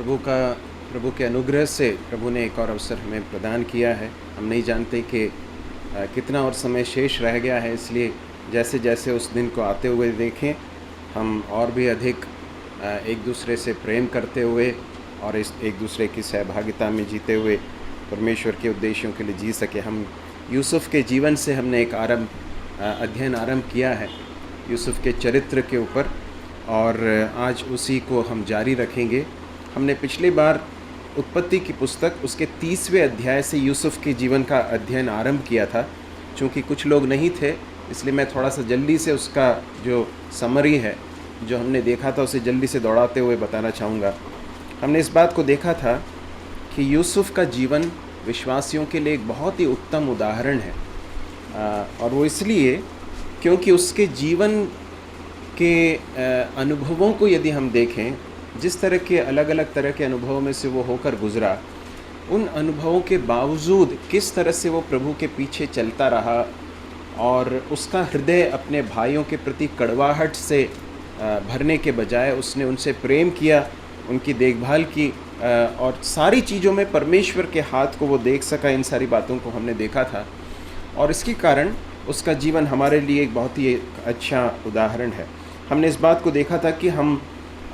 प्रभु के अनुग्रह से प्रभु ने एक और अवसर हमें प्रदान किया है। हम नहीं जानते कि कितना और समय शेष रह गया है, इसलिए जैसे जैसे उस दिन को आते हुए देखें, हम और भी अधिक एक दूसरे से प्रेम करते हुए और इस एक दूसरे की सहभागिता में जीते हुए परमेश्वर के उद्देश्यों के लिए जी सके। हम यूसुफ के जीवन से हमने एक अध्ययन आरंभ किया है, यूसुफ के चरित्र के ऊपर, और आज उसी को हम जारी रखेंगे। हमने पिछली बार उत्पत्ति की पुस्तक उसके 30वें अध्याय से यूसुफ के जीवन का अध्ययन आरंभ किया था। चूँकि कुछ लोग नहीं थे, इसलिए मैं थोड़ा सा जल्दी से उसका जो समरी है, जो हमने देखा था, उसे जल्दी से दौड़ाते हुए बताना चाहूँगा। हमने इस बात को देखा था कि यूसुफ का जीवन विश्वासियों के लिए एक बहुत ही उत्तम उदाहरण है, और वो इसलिए क्योंकि उसके जीवन के अनुभवों को यदि हम देखें, जिस तरह के अलग अलग तरह के अनुभवों में से वो होकर गुज़रा, उन अनुभवों के बावजूद किस तरह से वो प्रभु के पीछे चलता रहा और उसका हृदय अपने भाइयों के प्रति कड़वाहट से भरने के बजाय उसने उनसे प्रेम किया, उनकी देखभाल की, और सारी चीज़ों में परमेश्वर के हाथ को वो देख सका। इन सारी बातों को हमने देखा था, और इसके कारण उसका जीवन हमारे लिए एक बहुत ही अच्छा उदाहरण है। हमने इस बात को देखा था कि हम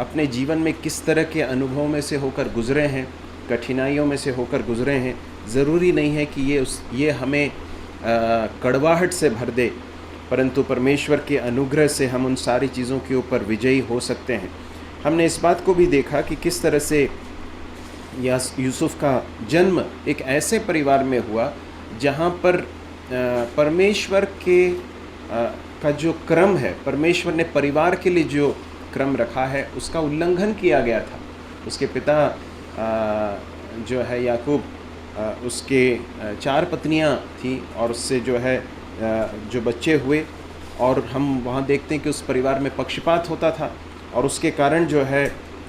अपने जीवन में किस तरह के अनुभवों में से होकर गुज़रे हैं, कठिनाइयों में से होकर गुज़रे हैं। ज़रूरी नहीं है कि ये हमें कड़वाहट से भर दे, परंतु परमेश्वर के अनुग्रह से हम उन सारी चीज़ों के ऊपर विजयी हो सकते हैं। हमने इस बात को भी देखा कि किस तरह से यूसुफ का जन्म एक ऐसे परिवार में हुआ जहाँ पर परमेश्वर का जो क्रम है, परमेश्वर ने परिवार के लिए जो क्रम रखा है, उसका उल्लंघन किया गया था। उसके पिता जो है याकूब, उसके 4 पत्नियां थीं और उससे जो है जो बच्चे हुए, और हम वहाँ देखते हैं कि उस परिवार में पक्षपात होता था, और उसके कारण जो है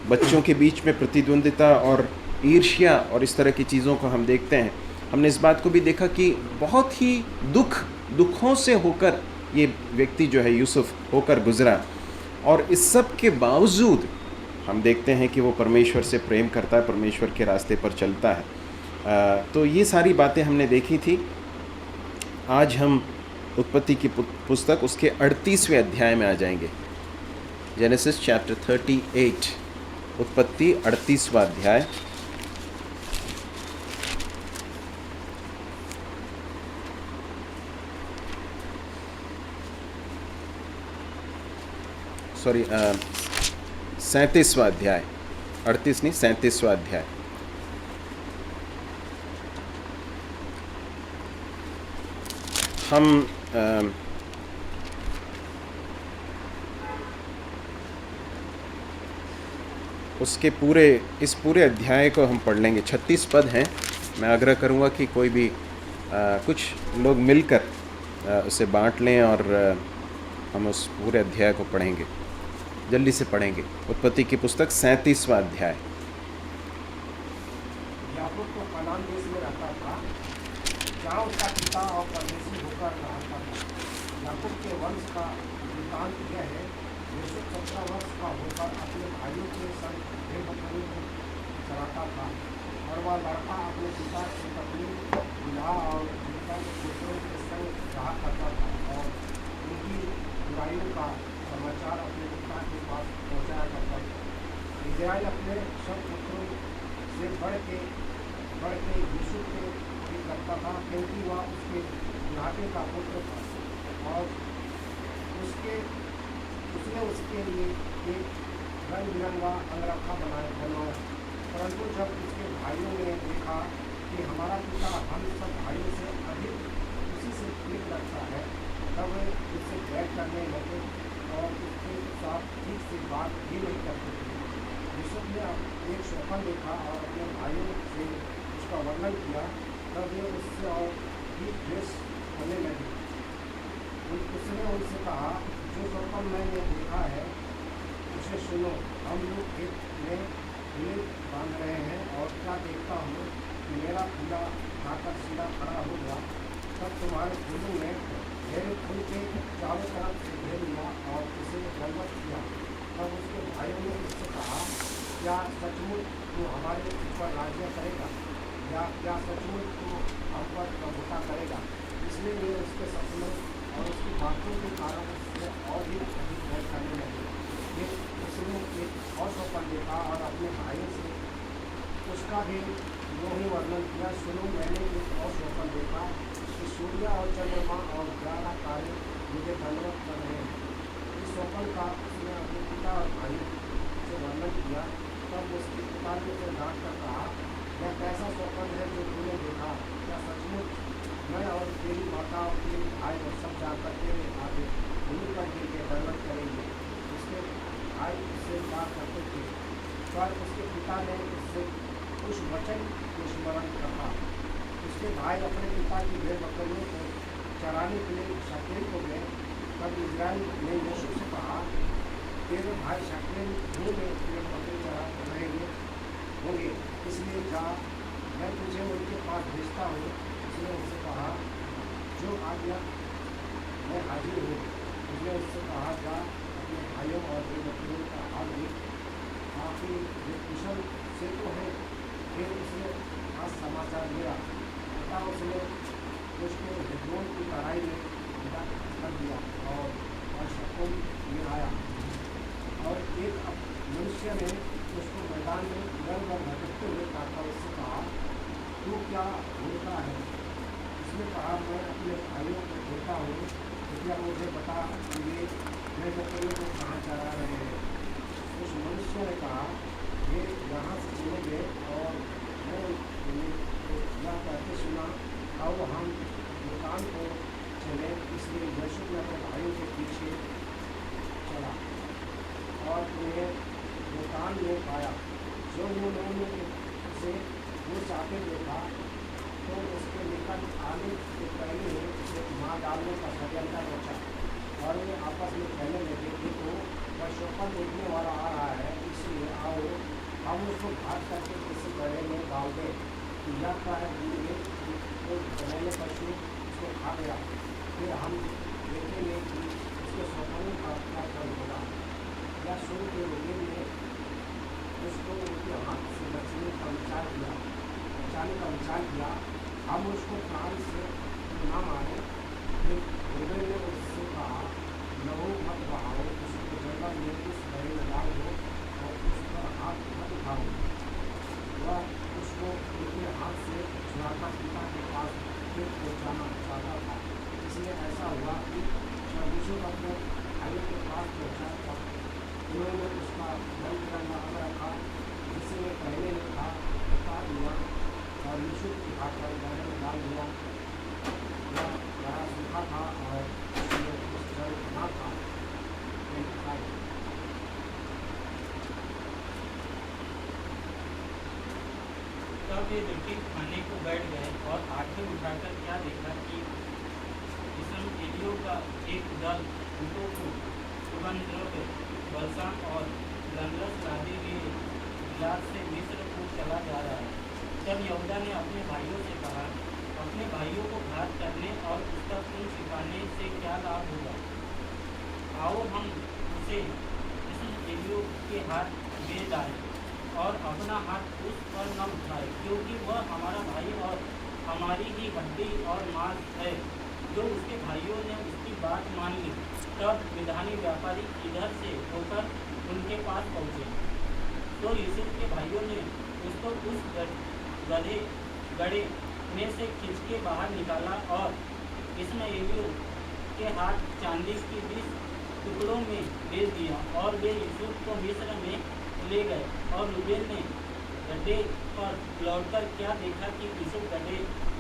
बच्चों के बीच में प्रतिद्वंदिता और ईर्ष्या और इस तरह की चीज़ों को हम देखते हैं। हमने इस बात को भी देखा कि बहुत ही दुखों से होकर ये व्यक्ति जो है यूसुफ होकर गुज़रा, और इस सब के बावजूद हम देखते हैं कि वो परमेश्वर से प्रेम करता है, परमेश्वर के रास्ते पर चलता है। तो ये सारी बातें हमने देखी थी। आज हम उत्पत्ति की पुस्तक उसके 38वें अध्याय में आ जाएंगे। जेनेसिस चैप्टर 38, उत्पत्ति 38वां अध्याय। सॉरी 37वां अध्याय, 38 नहीं, 37वां अध्याय। हम इस पूरे अध्याय को हम पढ़ लेंगे। 36 पद हैं। मैं आग्रह करूंगा कि कोई भी कुछ लोग मिलकर उसे बांट लें, और हम उस पूरे अध्याय को पढ़ेंगे, जल्दी से पढ़ेंगे। उत्पत्ति की पुस्तक 37वां अध्याय। याकूब तो कनान देश में रहता था, जहाँ उसका पिता और परदेशी होकर रहा था। याकूब के वंश का वृत्तांत यह है, यूसुफ 17 वर्ष का होकर अपने भाइयों के संग भेड़ बकरियों को चराता था, और वह लड़का अपने पिता की पत्नी बिल्हा और पिता के पुत्रों के संग रहा करता था, और उनकी बुराइयों का समाचार अपने पिता के पास पहुँचाया करता था। इज़राइल अपने सब पुत्रों से बढ़ के यूसुफ के भी करता था, क्योंकि वह उसके बुढ़ापे का पुत्र था, और उसने उसके लिए एक रंग बिरंगा अंगरखा बनवाया। परंतु जब उसके भाइयों ने देखा कि हमारा पिता हम सब भाइयों से अधिक उसी से प्रीत रखता है, तब वे उससे बैर करने लगे और उसके साथ ठीक से बात भी नहीं करते थे। यूसुफ ने एक स्वप्न देखा और अपने भाइयों से उसका वर्णन किया, तब वे उससे और भी द्वेष होने लगे। उसने उनसे कहा, जो स्वप्न मैंने देखा है उसे सुनो। हम लोग खेत में ढेर बांध रहे हैं, और क्या देखता हूँ कि मेरा फूला खाकर सीधा खड़ा हो गया। तब तुम्हारे फूलों में ढेर फूल के चारों तरफ से घेर लिया और उसे दंडवत किया। तब उसके भाइयों ने उससे कहा, क्या सचमुच तू हमारे ऊपर राज्य करेगा, या क्या सचमुच तू हम पर प्रभुता करेगा। इसलिए वे उसके सपनों और उसकी बातों के कारण उससे और भी अधिक भय करने लगे। फिर उसने एक और स्वप्न देखा और अपने भाइयों से उसका भी यूँ ही वर्णन किया। सुनो, मैंने एक और स्वप्न देखा कि सूर्य और चंद्रमा और 11 तारे मुझे दंडवत कर रहे हैं। इस स्वप्न का उसने अपने पिता और भाइयों से वर्णन किया। तब उसके पिता ने उसे डांट कर कहा, यह कैसा स्वप्न है जो तूने देखा? क्या सचमुच मैं और तेरी माता और तेरे भाई और सब जाकर तेरे आगे भूमि पर गिर के दंडवत करेंगे? उसके भाई उससे बात करते थे, पर उसके पिता ने उससे उस वचन को स्मरण रखा। उसके भाई अपने पिता की भेड़ बकरियों को चराने के लिए शकेम को गए। तब इस्राएल ने यीशु से कहा, तेरे भाई शकेम भूमि में भेड़ बकरी चरा रहेंगे होंगे, इसलिए जा, मैं तुझे उनके पास भेजता हूँ। उसने उससे कहा, जो आज्ञा मैं हाजिर हूँ। उसने उससे कहा, जा अपने भाइयों और भेड़ बकरियों का हाल देख, काफी वे कुशल से तो है। फिर उसने आज समाचार लिया, तथा उसने उसको हेब्रोन की तराई में विदा कर दिया और शकेम में आया। और एक मनुष्य ने उसको मैदान में इधर उधर भटकते हुए ताका। उससे कहा, तू क्या ढूंढता है? उसने कहा, मैं अपने भाइयों को ढूंढता हूँ, कृपया मुझे बता कि वे भेड़ बकरियों को कहाँ चरा रहे हैं। उस मनुष्य ने कहा, वे यहाँ से चले गए और मैं यह कहते सुना, आओ हम दुकान को चले। इसलिए यीशु ने अपने भाइयों के पीछे चला और उन्हें दुकान में पाया। जो उन्होंने उसे वो चाहते देखा, तो उसके निकट आने से पहले ही उसे मार डालने का षड्यंत्र रचा। और वे आपस में कहने लगे, देखो, वह स्वप्न देखने वाला आ रहा है, इसलिए आओ हम उसको घात करके किसी गड्ढे में डाल दें कि यह कह देंगे कि वो जहरीले पशु उसको खा गया। फिर हम देखेंगे कि उसके स्वप्नों का क्या फल होगा। या शुरू के रोगी ने उसको उनके हाथ से बचाने का विचार किया, हम उसको प्राण से न मारे। फिर रोगी ने उससे कहा, लहू मत बहाओ, उसको जंगल में उस गड्ढे में डाल दो और उस पर हाथ मत उठाओ। वह उसको अपने हाथ से छुड़ाकर पिता के पास फिर पहुँचाना चाहता था। इसलिए ऐसा हुआ कि जब यीशु अपने भाइयों के पास पहुँचा, तब उन्होंने उसका रंग बिरंगा अंग रखा, जिसे वे पहले ने था, उतार लिया और यीशु उठाकर गड्ढे में डाल दिया। वह बड़ा सूखा था और उसमें कुछ जल ना था। तब वे रोटी खाने को बैठ गए और आंखें उठाकर क्या देखा कि इस्राएलियों का एक दल ऊँटों को सुगंध द्रव्य, बलसाम और गन्धरस लादे हुए गिलाद से मिस्र को चला जा रहा है। तब यहूदा ने अपने भाइयों से कहा, अपने भाइयों को घात करने और उसका खून छिपाने से क्या लाभ होगा? आओ हम उसे इस्राएलियों के हाथ दे डालें और अपना हाथ उस पर न उठाए, क्योंकि वह हमारा भाई और हमारी ही हड्डी और मांस है। जो उसके भाइयों ने उसकी बात मान ली। तब विधानी व्यापारी इधर से होकर उनके पास पहुँचे, तो यूसुफ के भाइयों ने उसको उस गड्ढे में से खींच के बाहर निकाला और इस्माइलियों के हाथ चांदी की 20 टुकड़ों में बेच दिया। और वे यूसुफ को मिस्र में ले गए। और रूबेन ने गड्ढे पर लौटकर क्या देखा कि यूसुफ गड्ढे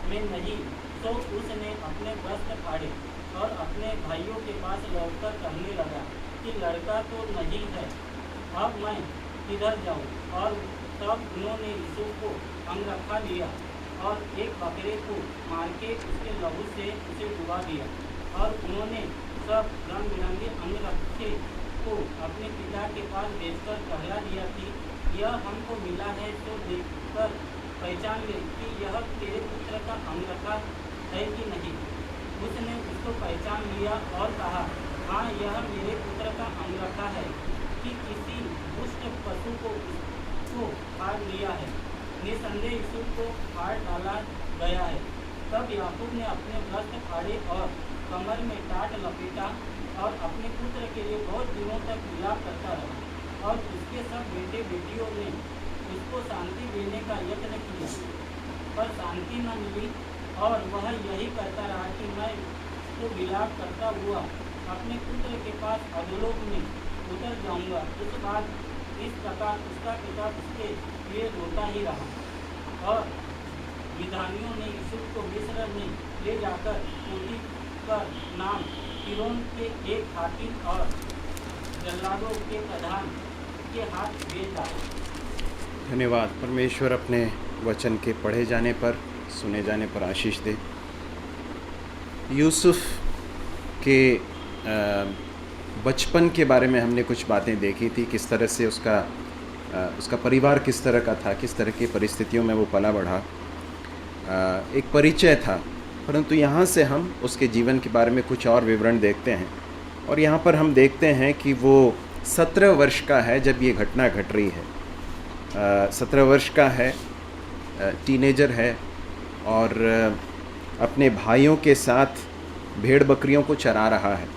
में नहीं, तो उसने अपने वस्त्र फाड़े और अपने भाइयों के पास लौटकर कहने लगा कि लड़का तो नहीं है, अब मैं किधर जाऊं? और तब उन्होंने यूसुफ को अंगरखा लिया और एक बकरे को मार के उसके लहू से उसे डुबा दिया। और उन्होंने सब रंग बिरंगे अंगरखे को अपने पिता के पास भेजकर कहला दिया कि यह हमको मिला है, तो देखकर पहचान ले कि यह तेरे पुत्र का अंगरखा है कि नहीं। उसने उसको पहचान लिया और कहा, हाँ, यह मेरे पुत्र का अंगरखा है। कि किसी दुष्ट पशु को को फाड़ लिया है। निसंदेह यूसुफ को फाड़ डाला गया है। तब याकूब ने अपने वस्त्र फाड़े और कमर में टाट लपेटा और अपने पुत्र के लिए बहुत दिनों तक विलाप करता रहा। और उसके सब बेटे बेटियों ने उसको शांति देने का यत्न किया, पर शांति न मिली। और वह यही करता रहा कि मैं उसको विलाप करता हुआ अपने पुत्र के पास अधोलोक में उतर जाऊंगा। इस प्रकार उसका पिता उसके लिए रोता ही रहा। और विधानियों ने यूसुफ को मिस्र में ले जाकर पोतीफर नाम फिरौन के एक हाकिम और जल्लादों के प्रधान के हाथ भेज डाला। धन्यवाद। परमेश्वर अपने वचन के पढ़े जाने पर, सुने जाने पर आशीष दे। यूसुफ के बचपन के बारे में हमने कुछ बातें देखी थी, किस तरह से उसका परिवार किस तरह का था, किस तरह की परिस्थितियों में वो पला बढ़ा। एक परिचय था, परंतु यहाँ से हम उसके जीवन के बारे में कुछ और विवरण देखते हैं। और यहाँ पर हम देखते हैं कि वो 17 वर्ष का है जब ये घटना घट रही है। 17 वर्ष का है, टीनेजर है और अपने भाइयों के साथ भेड़ बकरियों को चरा रहा है।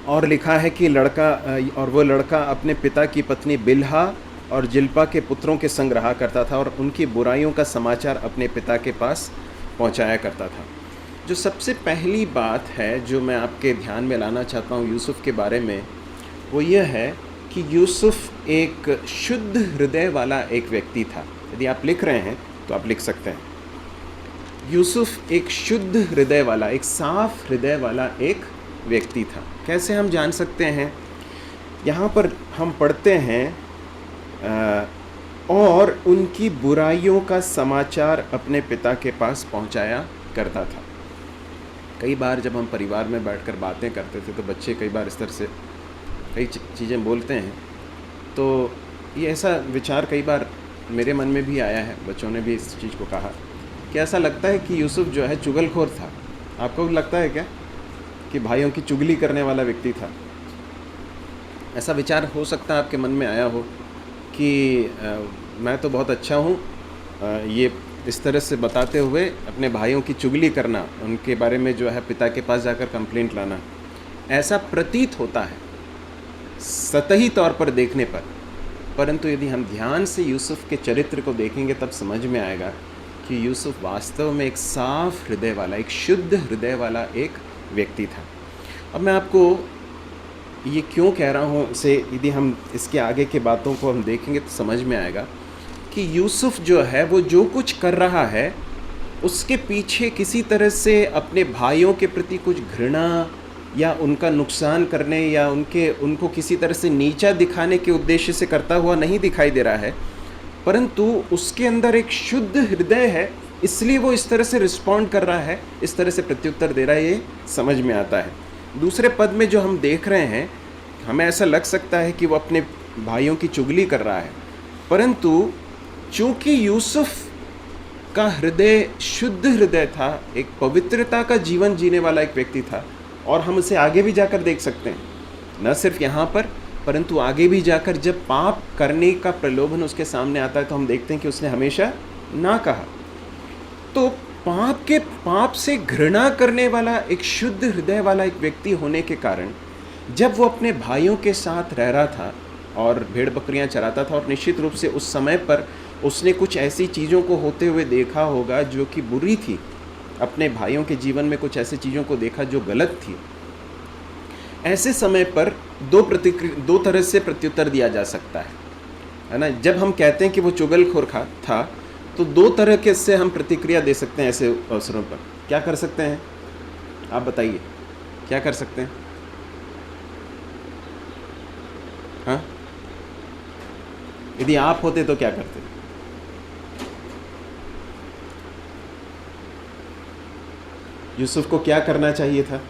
और लिखा है कि वो लड़का अपने पिता की पत्नी बिल्हा और जिल्पा के पुत्रों के संग रहा करता था और उनकी बुराइयों का समाचार अपने पिता के पास पहुंचाया करता था। जो सबसे पहली बात है जो मैं आपके ध्यान में लाना चाहता हूं यूसुफ के बारे में, वो यह है कि यूसुफ एक शुद्ध हृदय वाला एक व्यक्ति था। यदि आप लिख रहे हैं तो आप लिख सकते हैं, यूसुफ एक शुद्ध हृदय वाला, एक साफ हृदय वाला एक व्यक्ति था। कैसे हम जान सकते हैं? यहाँ पर हम पढ़ते हैं और उनकी बुराइयों का समाचार अपने पिता के पास पहुँचाया करता था। कई बार जब हम परिवार में बैठकर बातें करते थे तो बच्चे कई बार इस तरह से कई चीज़ें बोलते हैं, तो ये ऐसा विचार कई बार मेरे मन में भी आया है, बच्चों ने भी इस चीज़ को कहा कि ऐसा लगता है कि यूसुफ जो है चुगलखोर था। आपको भी लगता है क्या कि भाइयों की चुगली करने वाला व्यक्ति था? ऐसा विचार हो सकता है आपके मन में आया हो कि मैं तो बहुत अच्छा हूँ, ये इस तरह से बताते हुए अपने भाइयों की चुगली करना, उनके बारे में जो है पिता के पास जाकर कंप्लेंट लाना, ऐसा प्रतीत होता है सतही तौर पर देखने पर। परंतु यदि हम ध्यान से यूसुफ के चरित्र को देखेंगे तब समझ में आएगा कि यूसुफ वास्तव में एक साफ हृदय वाला, एक शुद्ध हृदय वाला एक व्यक्ति था। अब मैं आपको ये क्यों कह रहा हूँ, इसे यदि हम इसके आगे के बातों को हम देखेंगे तो समझ में आएगा कि यूसुफ जो है वो जो कुछ कर रहा है उसके पीछे किसी तरह से अपने भाइयों के प्रति कुछ घृणा या उनका नुकसान करने या उनको किसी तरह से नीचा दिखाने के उद्देश्य से करता हुआ नहीं दिखाई दे रहा है, परंतु उसके अंदर एक शुद्ध हृदय है, इसलिए वो इस तरह से रिस्पॉन्ड कर रहा है, इस तरह से प्रत्युत्तर दे रहा है। ये समझ में आता है। दूसरे पद में जो हम देख रहे हैं, हमें ऐसा लग सकता है कि वो अपने भाइयों की चुगली कर रहा है, परंतु चूँकि यूसुफ का हृदय शुद्ध हृदय था, एक पवित्रता का जीवन जीने वाला एक व्यक्ति था, और हम उसे आगे भी जाकर देख सकते हैं, न सिर्फ यहाँ पर परंतु आगे भी जाकर जब पाप करने का प्रलोभन उसके सामने आता है तो हम देखते हैं कि उसने हमेशा ना कहा। तो पाप से घृणा करने वाला एक शुद्ध हृदय वाला एक व्यक्ति होने के कारण जब वो अपने भाइयों के साथ रह रहा था और भेड़ बकरियां चराता था, और निश्चित रूप से उस समय पर उसने कुछ ऐसी चीज़ों को होते हुए देखा होगा जो कि बुरी थी, अपने भाइयों के जीवन में कुछ ऐसी चीज़ों को देखा जो गलत थी। ऐसे समय पर दो तरह से प्रत्युत्तर दिया जा सकता है ना। जब हम कहते हैं कि वो चुगलखोर था तो दो तरह के से हम प्रतिक्रिया दे सकते हैं ऐसे अवसरों पर। क्या कर सकते हैं आप बताइए, क्या कर सकते हैं? हाँ, यदि आप होते तो क्या करते? यूसुफ को क्या करना चाहिए था?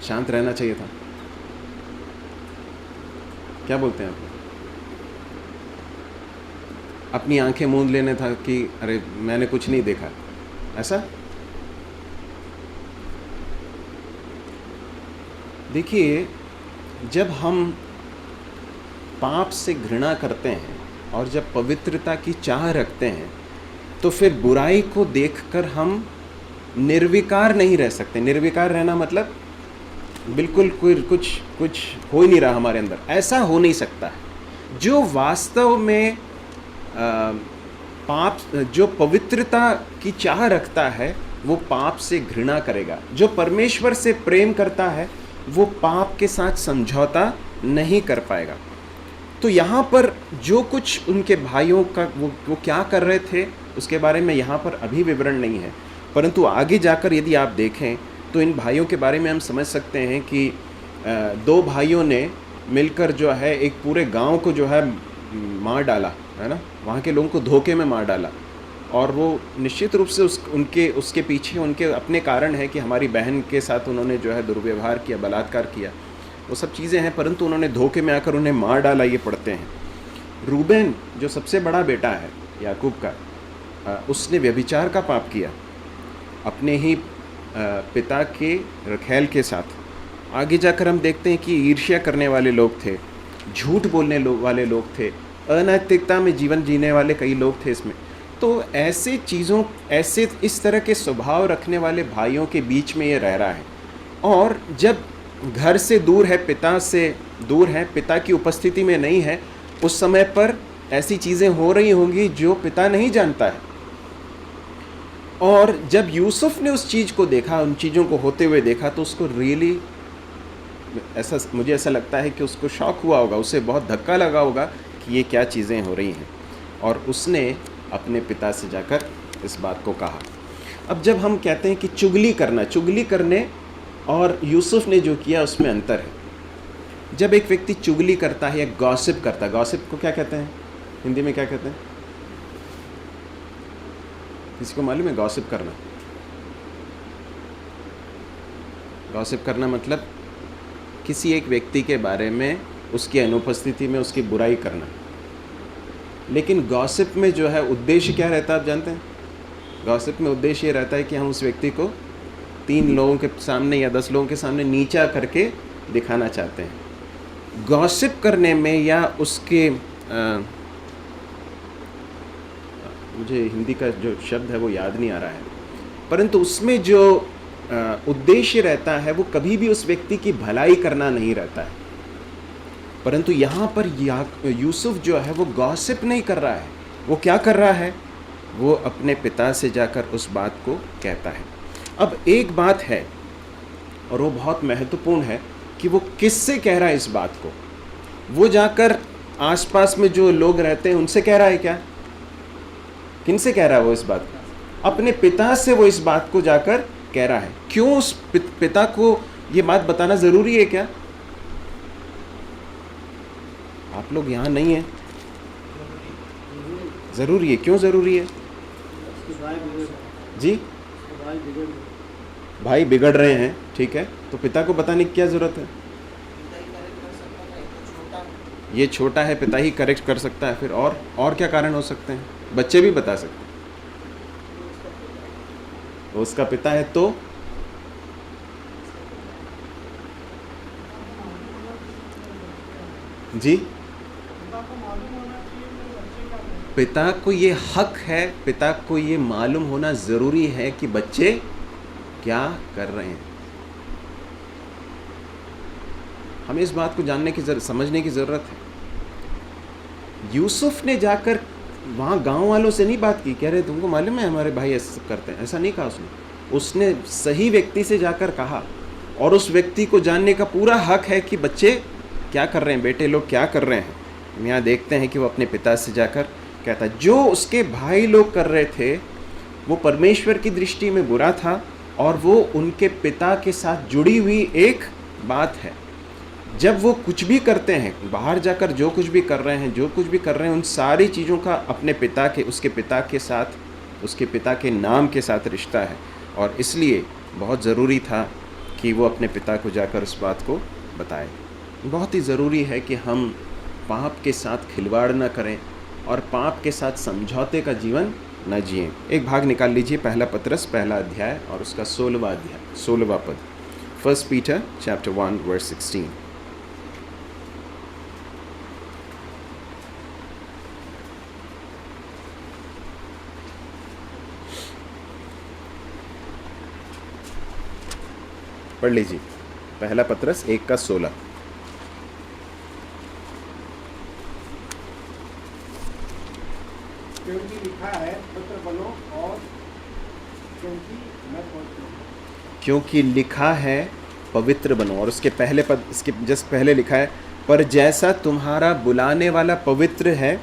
शांत रहना चाहिए था। क्या बोलते हैं आप? अपनी आंखें मूंद लेने था कि अरे मैंने कुछ नहीं देखा, ऐसा? देखिए, जब हम पाप से घृणा करते हैं और जब पवित्रता की चाह रखते हैं, तो फिर बुराई को देखकर हम निर्विकार नहीं रह सकते। निर्विकार रहना मतलब बिल्कुल कुछ हो ही नहीं रहा हमारे अंदर, ऐसा हो नहीं सकता है। जो वास्तव में पाप, जो पवित्रता की चाह रखता है वो पाप से घृणा करेगा। जो परमेश्वर से प्रेम करता है वो पाप के साथ समझौता नहीं कर पाएगा। तो यहाँ पर जो कुछ उनके भाइयों का वो क्या कर रहे थे उसके बारे में यहाँ पर अभी विवरण नहीं है, परंतु आगे जाकर यदि आप देखें तो इन भाइयों के बारे में हम समझ सकते हैं कि दो भाइयों ने मिलकर जो है एक पूरे गांव को जो है मार डाला, है ना, वहाँ के लोगों को धोखे में मार डाला। और वो निश्चित रूप से उसके पीछे उनके अपने कारण है कि हमारी बहन के साथ उन्होंने जो है दुर्व्यवहार किया, बलात्कार किया, वो सब चीज़ें हैं, परंतु उन्होंने धोखे में आकर उन्हें मार डाला, ये पढ़ते हैं। रूबेन जो सबसे बड़ा बेटा है याकूब का, उसने व्यभिचार का पाप किया अपने ही पिता के रखैल के साथ। आगे जाकर हम देखते हैं कि ईर्ष्या करने वाले लोग थे, झूठ बोलने वाले लोग थे, अनैतिकता में जीवन जीने वाले कई लोग थे इसमें। तो ऐसे चीज़ों, ऐसे इस तरह के स्वभाव रखने वाले भाइयों के बीच में ये रह रहा है। और जब घर से दूर है, पिता से दूर है, पिता की उपस्थिति में नहीं है, उस समय पर ऐसी चीज़ें हो रही होंगी जो पिता नहीं जानता है। और जब यूसुफ ने उस चीज़ को देखा, उन चीज़ों को होते हुए देखा, तो उसको रियली मुझे ऐसा लगता है कि उसको शॉक हुआ होगा, उसे बहुत धक्का लगा होगा कि ये क्या चीज़ें हो रही हैं। और उसने अपने पिता से जाकर इस बात को कहा। अब जब हम कहते हैं कि चुगली करने और यूसुफ ने जो किया उसमें अंतर है। जब एक व्यक्ति चुगली करता है या गॉसिप करता है, गॉसिप को क्या कहते हैं हिंदी में, क्या कहते हैं, किसी को मालूम है? गॉसिप करना, गॉसिप करना मतलब किसी एक व्यक्ति के बारे में उसकी अनुपस्थिति में उसकी बुराई करना। लेकिन गॉसिप में जो है उद्देश्य क्या रहता है आप जानते हैं? गॉसिप में उद्देश्य ये रहता है कि हम उस व्यक्ति को 3 लोगों के सामने या 10 लोगों के सामने नीचा करके दिखाना चाहते हैं। गॉसिप करने में या उसके मुझे हिंदी का जो शब्द है वो याद नहीं आ रहा है, परंतु उसमें जो उद्देश्य रहता है वो कभी भी उस व्यक्ति की भलाई करना नहीं रहता है। परंतु यहाँ पर यूसुफ जो है वो गॉसिप नहीं कर रहा है। वो क्या कर रहा है? वो अपने पिता से जाकर उस बात को कहता है। अब एक बात है और वो बहुत महत्वपूर्ण है कि वो किससे कह रहा है इस बात को। वो जाकर आसपास में जो लोग रहते हैं उनसे कह रहा है क्या? किनसे कह रहा है वो इस बात को? अपने पिता से वो इस बात को जाकर कह रहा है। क्यों उस पिता को ये बात बताना ज़रूरी है क्या? आप लोग यहाँ नहीं हैं, ज़रूरी है। क्यों ज़रूरी है जी? भाई बिगड़ रहे हैं, ठीक है, तो पिता को बताने की क्या ज़रूरत है? ये छोटा है, पिता ही करेक्ट कर सकता है। फिर और क्या कारण हो सकते हैं? बच्चे भी बता सकते हैं। वो उसका पिता है तो जी, पिता को ये हक है, पिता को ये मालूम होना ज़रूरी है कि बच्चे क्या कर रहे हैं। हमें इस बात को जानने की समझने की ज़रूरत है। यूसुफ ने जाकर वहाँ गांव वालों से नहीं बात की, कह रहे तुमको मालूम है हमारे भाई ऐसा करते हैं, ऐसा नहीं कहा उसने सही व्यक्ति से जाकर कहा। और उस व्यक्ति को जानने का पूरा हक है कि बच्चे क्या कर रहे हैं, बेटे लोग क्या कर रहे हैं। हम यहाँ देखते हैं कि वो अपने पिता से जाकर कहता है। जो उसके भाई लोग कर रहे थे वो परमेश्वर की दृष्टि में बुरा था और वो उनके पिता के साथ जुड़ी हुई एक बात है। जब वो कुछ भी करते हैं, बाहर जाकर जो कुछ भी कर रहे हैं, उन सारी चीज़ों का अपने पिता के, उसके पिता के साथ, उसके पिता के नाम के साथ रिश्ता है। और इसलिए बहुत ज़रूरी था कि वो अपने पिता को जाकर उस बात को बताए। बहुत ही ज़रूरी है कि हम पाप के साथ खिलवाड़ न करें और पाप के साथ समझौते का जीवन न जिएं। एक भाग निकाल लीजिए, पहला पतरस पहला अध्याय और उसका 16वां पद। 1 Peter chapter 1 verse 16। पढ़ लीजिए, पहला पत्रस 1:16। क्योंकि लिखा है पुत्र बनो और क्योंकि मैं पवित्र हूँ। क्योंकि लिखा है पवित्र बनो, और उसके पहले पद, इसके जस्ट पहले लिखा है पर जैसा तुम्हारा बुलाने वाला पवित्र है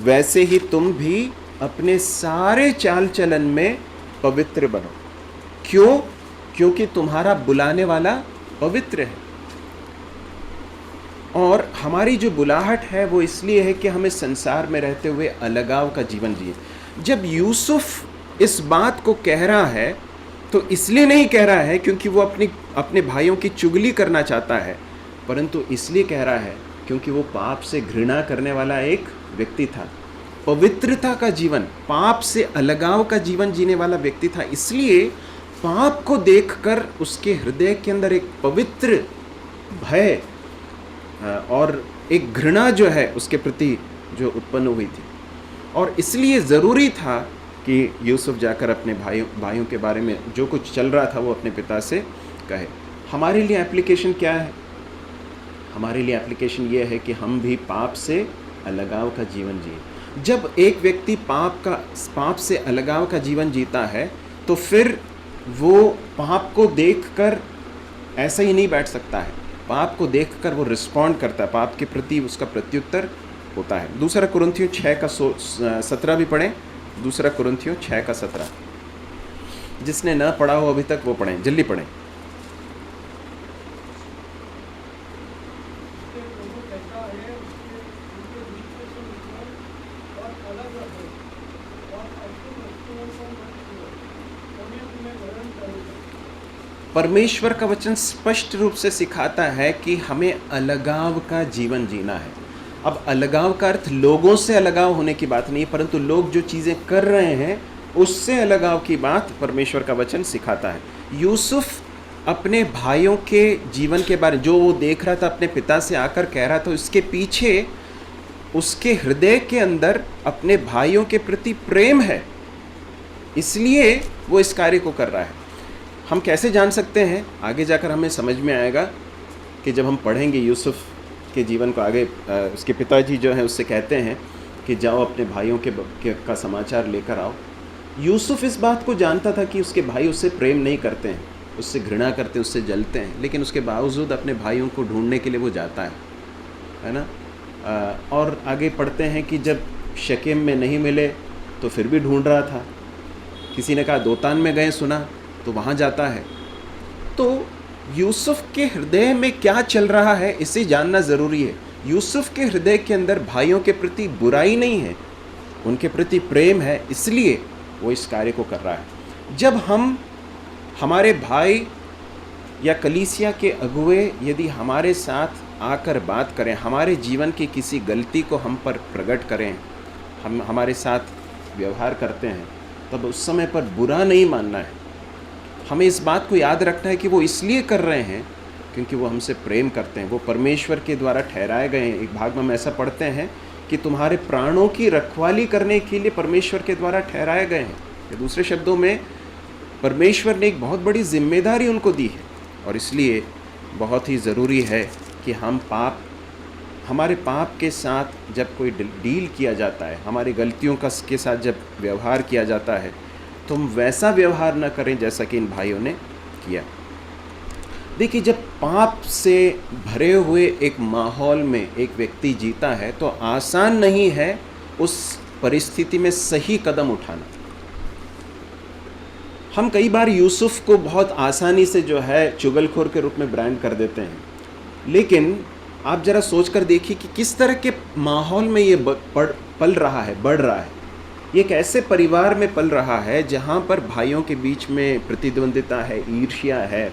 वैसे ही तुम भी अपने सारे चाल चलन में पवित्र बनो। क्यों? क्योंकि तुम्हारा बुलाने वाला पवित्र है। और हमारी जो बुलाहट है वो इसलिए है कि हमें संसार में रहते हुए अलगाव का जीवन जिए। जब यूसुफ इस बात को कह रहा है तो इसलिए नहीं कह रहा है क्योंकि वो अपने भाइयों की चुगली करना चाहता है, परंतु इसलिए कह रहा है क्योंकि वो पाप से घृणा करने वाला एक व्यक्ति था। पवित्रता का जीवन, पाप से अलगाव का जीवन जीने वाला व्यक्ति था। इसलिए पाप को देखकर उसके हृदय के अंदर एक पवित्र भय और एक घृणा जो है उसके प्रति जो उत्पन्न हुई थी। और इसलिए ज़रूरी था कि यूसुफ जाकर अपने भाइयों के बारे में जो कुछ चल रहा था वो अपने पिता से कहे। हमारे लिए एप्लीकेशन क्या है? हमारे लिए एप्लीकेशन ये है कि हम भी पाप से अलगाव का जीवन जिए। जब एक व्यक्ति पाप से अलगाव का जीवन जीता है तो फिर वो पाप को देखकर ऐसा ही नहीं बैठ सकता है। पाप को देखकर वो रिस्पॉन्ड करता है, पाप के प्रति उसका प्रत्युत्तर होता है। दूसरा कुरिन्थियों 6:17 भी पढ़ें। दूसरा कुरिन्थियों 6:17। जिसने न पढ़ा हो अभी तक वो पढ़ें, जल्दी पढ़ें। परमेश्वर का वचन स्पष्ट रूप से सिखाता है कि हमें अलगाव का जीवन जीना है। अब अलगाव का अर्थ लोगों से अलगाव होने की बात नहीं, परंतु लोग जो चीज़ें कर रहे हैं उससे अलगाव की बात परमेश्वर का वचन सिखाता है। यूसुफ अपने भाइयों के जीवन के बारे जो वो देख रहा था, अपने पिता से आकर कह रहा था, उसके पीछे उसके हृदय के अंदर अपने भाइयों के प्रति प्रेम है, इसलिए वो इस कार्य को कर रहा है। हम कैसे जान सकते हैं? आगे जाकर हमें समझ में आएगा कि जब हम पढ़ेंगे यूसुफ के जीवन को आगे। उसके पिताजी जो हैं उससे कहते हैं कि जाओ अपने भाइयों का समाचार लेकर आओ। यूसुफ इस बात को जानता था कि उसके भाई उससे प्रेम नहीं करते हैं, उससे घृणा करते हैं, उससे जलते हैं, लेकिन उसके बावजूद अपने भाइयों को ढूंढने के लिए वो जाता है ना। और आगे पढ़ते हैं कि जब शकेम में नहीं मिले तो फिर भी ढूंढ रहा था। किसी ने कहा दोतान में गए, सुना, तो वहाँ जाता है। तो यूसुफ के हृदय में क्या चल रहा है इसे जानना ज़रूरी है। यूसुफ के हृदय के अंदर भाइयों के प्रति बुराई नहीं है, उनके प्रति प्रेम है, इसलिए वो इस कार्य को कर रहा है। जब हमारे भाई या कलीसिया के अगुए यदि हमारे साथ आकर बात करें, हमारे जीवन की किसी गलती को हम पर प्रकट करें, हम हमारे साथ व्यवहार करते हैं, तब उस समय पर बुरा नहीं मानना है। हमें इस बात को याद रखना है कि वो इसलिए कर रहे हैं क्योंकि वो हमसे प्रेम करते हैं, वो परमेश्वर के द्वारा ठहराए गए हैं। एक भाग में हम ऐसा पढ़ते हैं कि तुम्हारे प्राणों की रखवाली करने के लिए परमेश्वर के द्वारा ठहराए गए हैं। या दूसरे शब्दों में परमेश्वर ने एक बहुत बड़ी जिम्मेदारी उनको दी है, और इसलिए बहुत ही ज़रूरी है कि हमारे पाप के साथ जब कोई डील किया जाता है, हमारी गलतियों के साथ जब व्यवहार किया जाता है, तो हम वैसा व्यवहार न करें जैसा कि इन भाइयों ने किया। देखिए, जब पाप से भरे हुए एक माहौल में एक व्यक्ति जीता है तो आसान नहीं है उस परिस्थिति में सही कदम उठाना। हम कई बार यूसुफ को बहुत आसानी से जो है चुगलखोर के रूप में ब्रांड कर देते हैं, लेकिन आप जरा सोच कर देखिए कि किस तरह के माहौल में ये पल रहा है, बढ़ रहा है। ये एक ऐसे परिवार में पल रहा है जहाँ पर भाइयों के बीच में प्रतिद्वंदिता है, ईर्ष्या है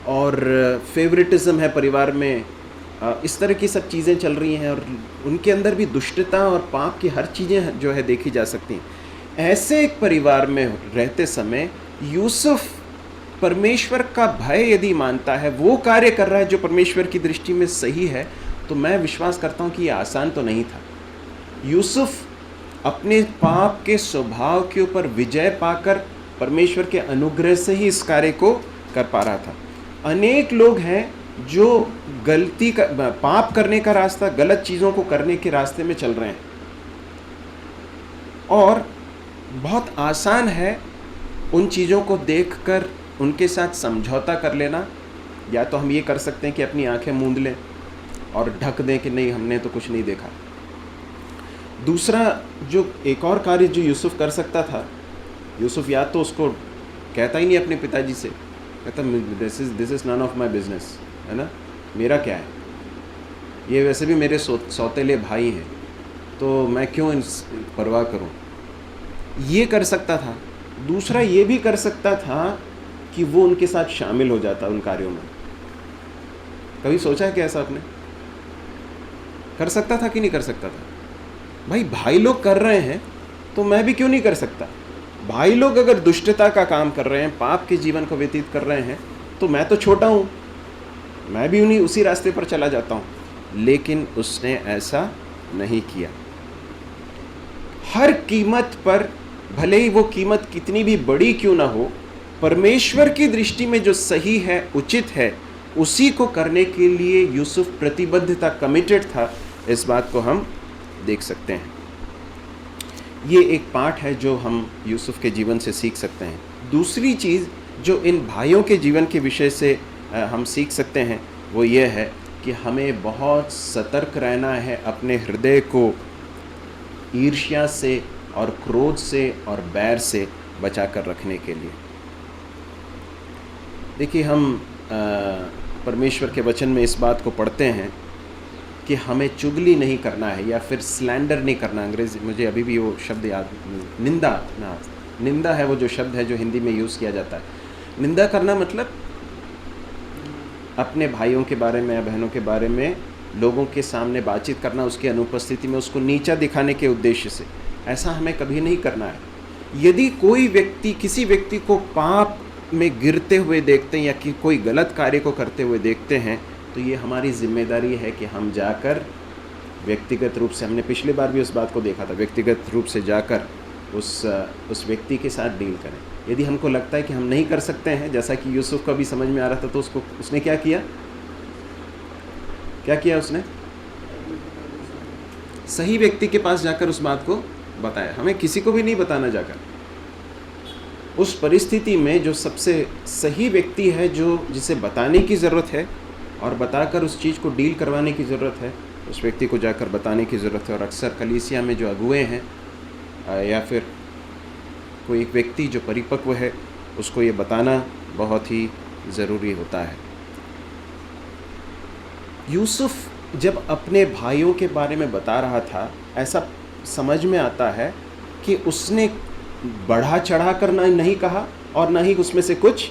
और फेवरेटिज्म है परिवार में। इस तरह की सब चीज़ें चल रही हैं और उनके अंदर भी दुष्टता और पाप की हर चीज़ें जो है देखी जा सकती हैं। ऐसे एक परिवार में रहते समय यूसुफ परमेश्वर का भय यदि मानता है, वो कार्य कर रहा है जो परमेश्वर की दृष्टि में सही है, तो मैं विश्वास करता हूँ कि ये आसान तो नहीं था। यूसुफ अपने पाप के स्वभाव के ऊपर विजय पाकर परमेश्वर के अनुग्रह से ही इस कार्य को कर पा रहा था। अनेक लोग हैं जो गलती का पाप करने का रास्ता, गलत चीज़ों को करने के रास्ते में चल रहे हैं, और बहुत आसान है उन चीज़ों को देखकर उनके साथ समझौता कर लेना। या तो हम ये कर सकते हैं कि अपनी आंखें मूंद लें और ढक दें कि नहीं, हमने तो कुछ नहीं देखा। दूसरा, जो एक और कार्य जो यूसुफ कर सकता था, यूसुफ या तो उसको कहता ही नहीं अपने पिताजी से, कहता this is none of my business, है ना, मेरा क्या है, ये वैसे भी मेरे सौतेले भाई हैं, तो मैं क्यों परवाह करूं। ये कर सकता था। दूसरा ये भी कर सकता था कि वो उनके साथ शामिल हो जाता उन कार्यों में। कभी सोचा है कि ऐसा आपने कर सकता था कि नहीं कर सकता था? भाई लोग कर रहे हैं तो मैं भी क्यों नहीं कर सकता? भाई लोग अगर दुष्टता का काम कर रहे हैं, पाप के जीवन को व्यतीत कर रहे हैं, तो मैं तो छोटा हूँ, मैं भी उसी रास्ते पर चला जाता हूँ। लेकिन उसने ऐसा नहीं किया। हर कीमत पर, भले ही वो कीमत कितनी भी बड़ी क्यों ना हो, परमेश्वर की दृष्टि में जो सही है, उचित है, उसी को करने के लिए यूसुफ प्रतिबद्ध था, कमिटेड था। इस बात को हम देख सकते हैं। ये एक पाठ है जो हम यूसुफ के जीवन से सीख सकते हैं। दूसरी चीज़ जो इन भाइयों के जीवन के विषय से हम सीख सकते हैं वो ये है कि हमें बहुत सतर्क रहना है अपने हृदय को ईर्ष्या से और क्रोध से और बैर से बचा कर रखने के लिए। देखिए, हम परमेश्वर के वचन में इस बात को पढ़ते हैं कि हमें चुगली नहीं करना है या फिर स्लैंडर नहीं करना। अंग्रेजी मुझे अभी भी वो शब्द याद, निंदा है वो जो शब्द है जो हिंदी में यूज़ किया जाता है। निंदा करना मतलब अपने भाइयों के बारे में या बहनों के बारे में लोगों के सामने बातचीत करना, उसकी अनुपस्थिति में उसको नीचा दिखाने के उद्देश्य से। ऐसा हमें कभी नहीं करना है। यदि कोई व्यक्ति किसी व्यक्ति को पाप में गिरते हुए देखते हैं या कि कोई गलत कार्य को करते हुए देखते हैं, तो ये हमारी जिम्मेदारी है कि हम जाकर व्यक्तिगत रूप से, हमने पिछली बार भी उस बात को देखा था, व्यक्तिगत रूप से जाकर उस व्यक्ति के साथ डील करें। यदि हमको लगता है कि हम नहीं कर सकते हैं, जैसा कि यूसुफ का भी समझ में आ रहा था, तो उसने क्या किया उसने सही व्यक्ति के पास जाकर उस बात को बताया। हमें किसी को भी नहीं बताना जाकर। उस परिस्थिति में जो सबसे सही व्यक्ति है, जिसे बताने की ज़रूरत है और बताकर उस चीज़ को डील करवाने की ज़रूरत है, उस व्यक्ति को जाकर बताने की ज़रूरत है। और अक्सर कलीसिया में जो अगुए हैं या फिर कोई एक व्यक्ति जो परिपक्व है, उसको ये बताना बहुत ही ज़रूरी होता है। यूसुफ जब अपने भाइयों के बारे में बता रहा था, ऐसा समझ में आता है कि उसने बढ़ा चढ़ा कर नहीं कहा और ना ही उसमें से कुछ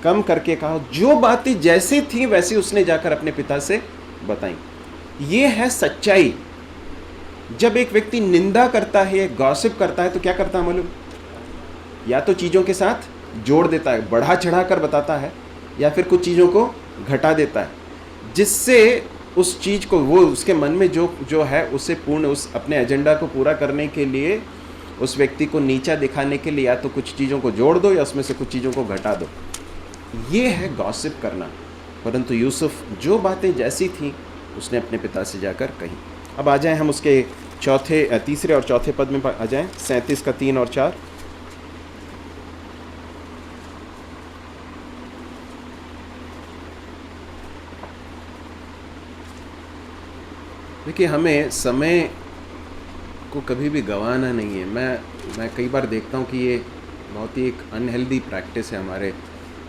कम करके कहा। जो बातें जैसी थी वैसी उसने जाकर अपने पिता से बताई। ये है सच्चाई। जब एक व्यक्ति निंदा करता है, गॉसिप करता है, तो क्या करता है मालूम? या तो चीज़ों के साथ जोड़ देता है, बढ़ा चढ़ा कर बताता है, या फिर कुछ चीज़ों को घटा देता है, जिससे उस चीज़ को, वो उसके मन में जो है उसे उस अपने एजेंडा को पूरा करने के लिए, उस व्यक्ति को नीचा दिखाने के लिए या तो कुछ चीज़ों को जोड़ दो या उसमें से कुछ चीज़ों को घटा दो। ये है गॉसिप करना। परंतु यूसुफ जो बातें जैसी थी उसने अपने पिता से जाकर कही। अब आ जाएं हम उसके तीसरे और चौथे पद में आ जाएं, 37 का 3 और 4। देखिए, हमें समय को कभी भी गंवाना नहीं है। मैं कई बार देखता हूँ कि ये बहुत ही एक अनहेल्दी प्रैक्टिस है हमारे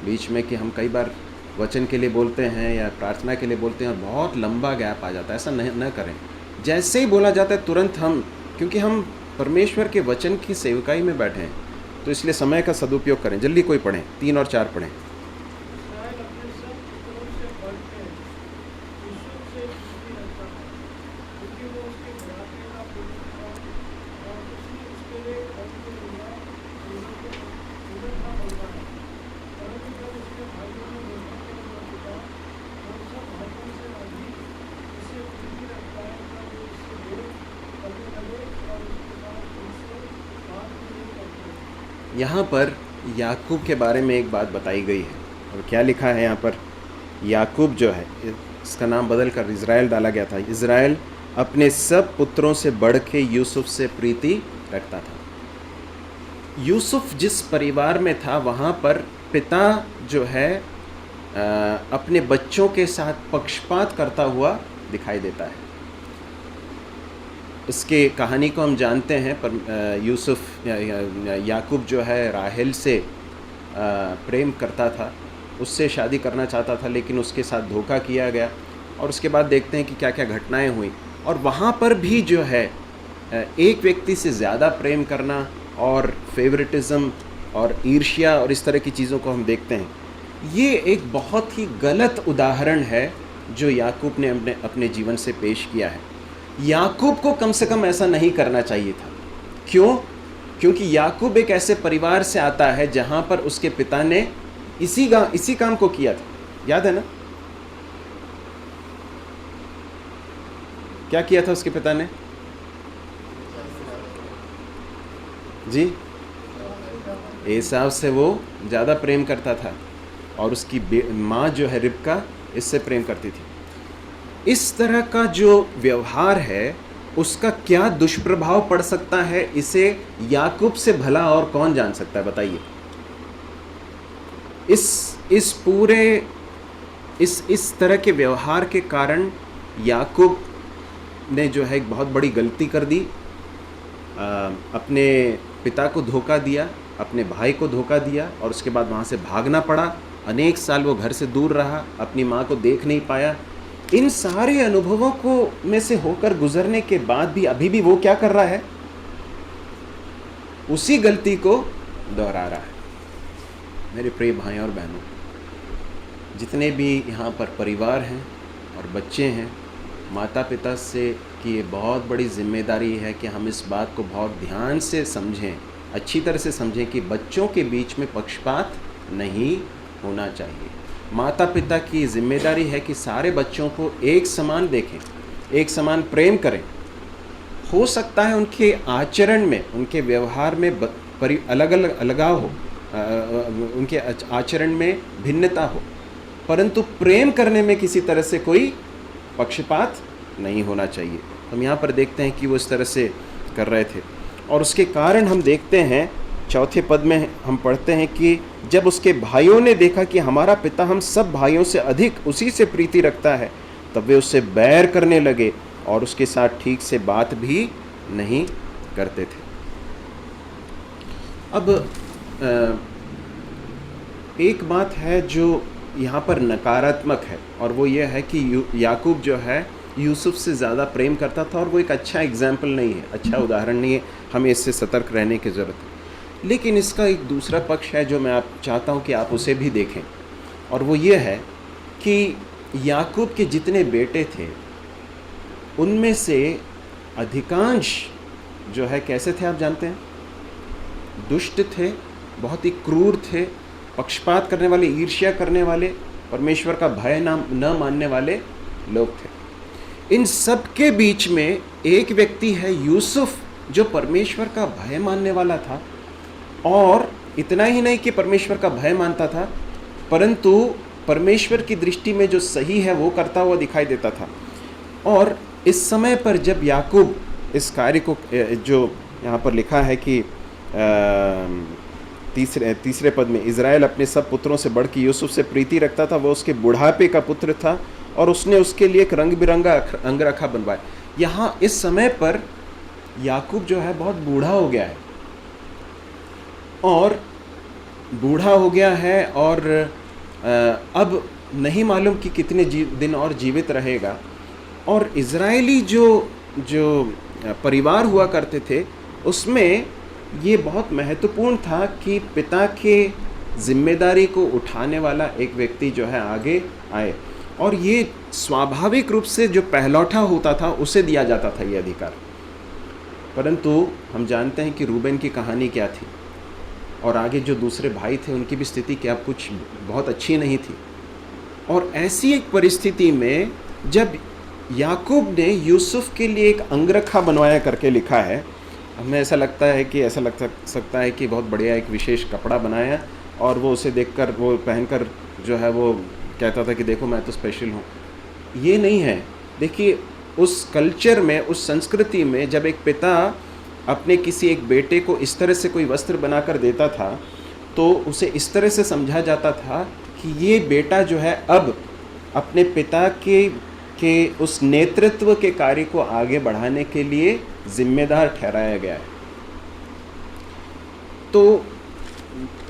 बीच में, कि हम कई बार वचन के लिए बोलते हैं या प्रार्थना के लिए बोलते हैं और बहुत लंबा गैप आ जाता है। ऐसा न करें। जैसे ही बोला जाता है तुरंत क्योंकि हम परमेश्वर के वचन की सेवकाई में बैठे हैं, तो इसलिए समय का सदुपयोग करें। जल्दी कोई पढ़ें, 3 और 4 पढ़ें। यहाँ पर याकूब के बारे में एक बात बताई गई है, और क्या लिखा है यहाँ पर? याकूब जो है, इसका नाम बदल कर इज़राइल डाला गया था, इज़राइल अपने सब पुत्रों से बढ़ के यूसुफ से प्रीति रखता था। यूसुफ जिस परिवार में था वहाँ पर पिता जो है अपने बच्चों के साथ पक्षपात करता हुआ दिखाई देता है। इसके कहानी को हम जानते हैं, पर यूसुफ याकूब जो है राहेल से प्रेम करता था, उससे शादी करना चाहता था, लेकिन उसके साथ धोखा किया गया। और उसके बाद देखते हैं कि क्या क्या घटनाएं हुई। और वहाँ पर भी जो है एक व्यक्ति से ज़्यादा प्रेम करना और फेवरेटिज़म और ईर्ष्या और इस तरह की चीज़ों को हम देखते हैं। ये एक बहुत ही गलत उदाहरण है जो याकूब ने अपने जीवन से पेश किया है। याकूब को कम से कम ऐसा नहीं करना चाहिए था। क्यों? क्योंकि याकूब एक ऐसे परिवार से आता है जहाँ पर उसके पिता ने इसी काम को किया था। याद है ना? क्या किया था उसके पिता ने? जी, एसाव से वो ज़्यादा प्रेम करता था और उसकी माँ जो है रिबका इससे प्रेम करती थी। इस तरह का जो व्यवहार है उसका क्या दुष्प्रभाव पड़ सकता है, इसे याकूब से भला और कौन जान सकता है, बताइए। इस तरह के व्यवहार के कारण याकूब ने जो है एक बहुत बड़ी गलती कर दी। अपने पिता को धोखा दिया, अपने भाई को धोखा दिया और उसके बाद वहाँ से भागना पड़ा। अनेक साल वो घर से दूर रहा, अपनी माँ को देख नहीं पाया। इन सारे अनुभवों को में से होकर गुजरने के बाद भी अभी भी वो क्या कर रहा है? उसी गलती को दोहरा रहा है। मेरे प्रिय भाई और बहनों, जितने भी यहाँ पर परिवार हैं और बच्चे हैं, माता पिता से की ये बहुत बड़ी जिम्मेदारी है कि हम इस बात को बहुत ध्यान से समझें, अच्छी तरह से समझें कि बच्चों के बीच में पक्षपात नहीं होना चाहिए। माता पिता की जिम्मेदारी है कि सारे बच्चों को एक समान देखें, एक समान प्रेम करें। हो सकता है उनके आचरण में, उनके व्यवहार में अलगाव हो, उनके आचरण में भिन्नता हो, परंतु प्रेम करने में किसी तरह से कोई पक्षपात नहीं होना चाहिए। हम यहाँ पर देखते हैं कि वो इस तरह से कर रहे थे और उसके कारण हम देखते हैं चौथे पद में हम पढ़ते हैं कि जब उसके भाइयों ने देखा कि हमारा पिता हम सब भाइयों से अधिक उसी से प्रीति रखता है, तब वे उससे बैर करने लगे और उसके साथ ठीक से बात भी नहीं करते थे। अब एक बात है जो यहाँ पर नकारात्मक है और वो ये है कि याकूब जो है यूसुफ से ज़्यादा प्रेम करता था और वो एक अच्छा एग्जाम्पल नहीं है, अच्छा उदाहरण नहीं है। हमें इससे सतर्क रहने की ज़रूरत है। लेकिन इसका एक दूसरा पक्ष है जो मैं चाहता हूँ कि आप उसे भी देखें, और वो ये है कि याकूब के जितने बेटे थे उनमें से अधिकांश जो है कैसे थे, आप जानते हैं? दुष्ट थे, बहुत ही क्रूर थे, पक्षपात करने वाले, ईर्ष्या करने वाले, परमेश्वर का भय न मानने वाले लोग थे। इन सब के बीच में एक व्यक्ति है यूसुफ, जो परमेश्वर का भय मानने वाला था, और इतना ही नहीं कि परमेश्वर का भय मानता था, परंतु परमेश्वर की दृष्टि में जो सही है वो करता हुआ दिखाई देता था। और इस समय पर जब याकूब इस कार्य को, जो यहाँ पर लिखा है कि तीसरे पद में, इज़राइल अपने सब पुत्रों से बढ़ के यूसुफ से प्रीति रखता था, वो उसके बुढ़ापे का पुत्र था और उसने उसके लिए एक रंग बिरंगा अंगरखा बनवाया। यहाँ इस समय पर याकूब जो है बहुत बूढ़ा हो गया है, और बूढ़ा हो गया है और अब नहीं मालूम कि कितने दिन और जीवित रहेगा। और इज़राइली जो परिवार हुआ करते थे उसमें ये बहुत महत्वपूर्ण था कि पिता के जिम्मेदारी को उठाने वाला एक व्यक्ति जो है आगे आए, और ये स्वाभाविक रूप से जो पहलौठा होता था उसे दिया जाता था ये अधिकार। परंतु हम जानते हैं कि रूबेन की कहानी क्या थी, और आगे जो दूसरे भाई थे उनकी भी स्थिति क्या कुछ बहुत अच्छी नहीं थी। और ऐसी एक परिस्थिति में जब याकूब ने यूसुफ के लिए एक अंगरखा बनवाया करके लिखा है, हमें ऐसा लगता सकता है कि बहुत बढ़िया एक विशेष कपड़ा बनाया और वो उसे देखकर, वो पहनकर जो है वो कहता था कि देखो मैं तो स्पेशल हूँ। ये नहीं है। देखिए, उस कल्चर में, उस संस्कृति में जब एक पिता अपने किसी एक बेटे को इस तरह से कोई वस्त्र बनाकर देता था तो उसे इस तरह से समझा जाता था कि ये बेटा जो है अब अपने पिता के उस नेतृत्व के कार्य को आगे बढ़ाने के लिए जिम्मेदार ठहराया गया है। तो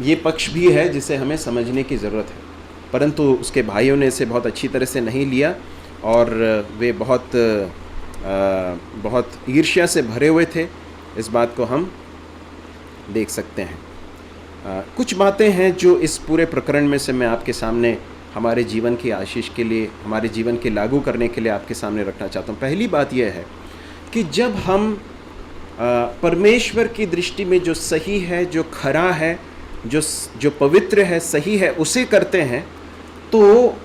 ये पक्ष भी है जिसे हमें समझने की ज़रूरत है, परंतु उसके भाइयों ने इसे बहुत अच्छी तरह से नहीं लिया और वे बहुत ईर्ष्या से भरे हुए थे। इस बात को हम देख सकते हैं। कुछ बातें हैं जो इस पूरे प्रकरण में से मैं आपके सामने हमारे जीवन की आशीष के लिए, हमारे जीवन के लागू करने के लिए आपके सामने रखना चाहता हूँ। पहली बात यह है कि जब हम परमेश्वर की दृष्टि में जो सही है, जो खरा है, जो पवित्र है, सही है, उसे करते हैं, तो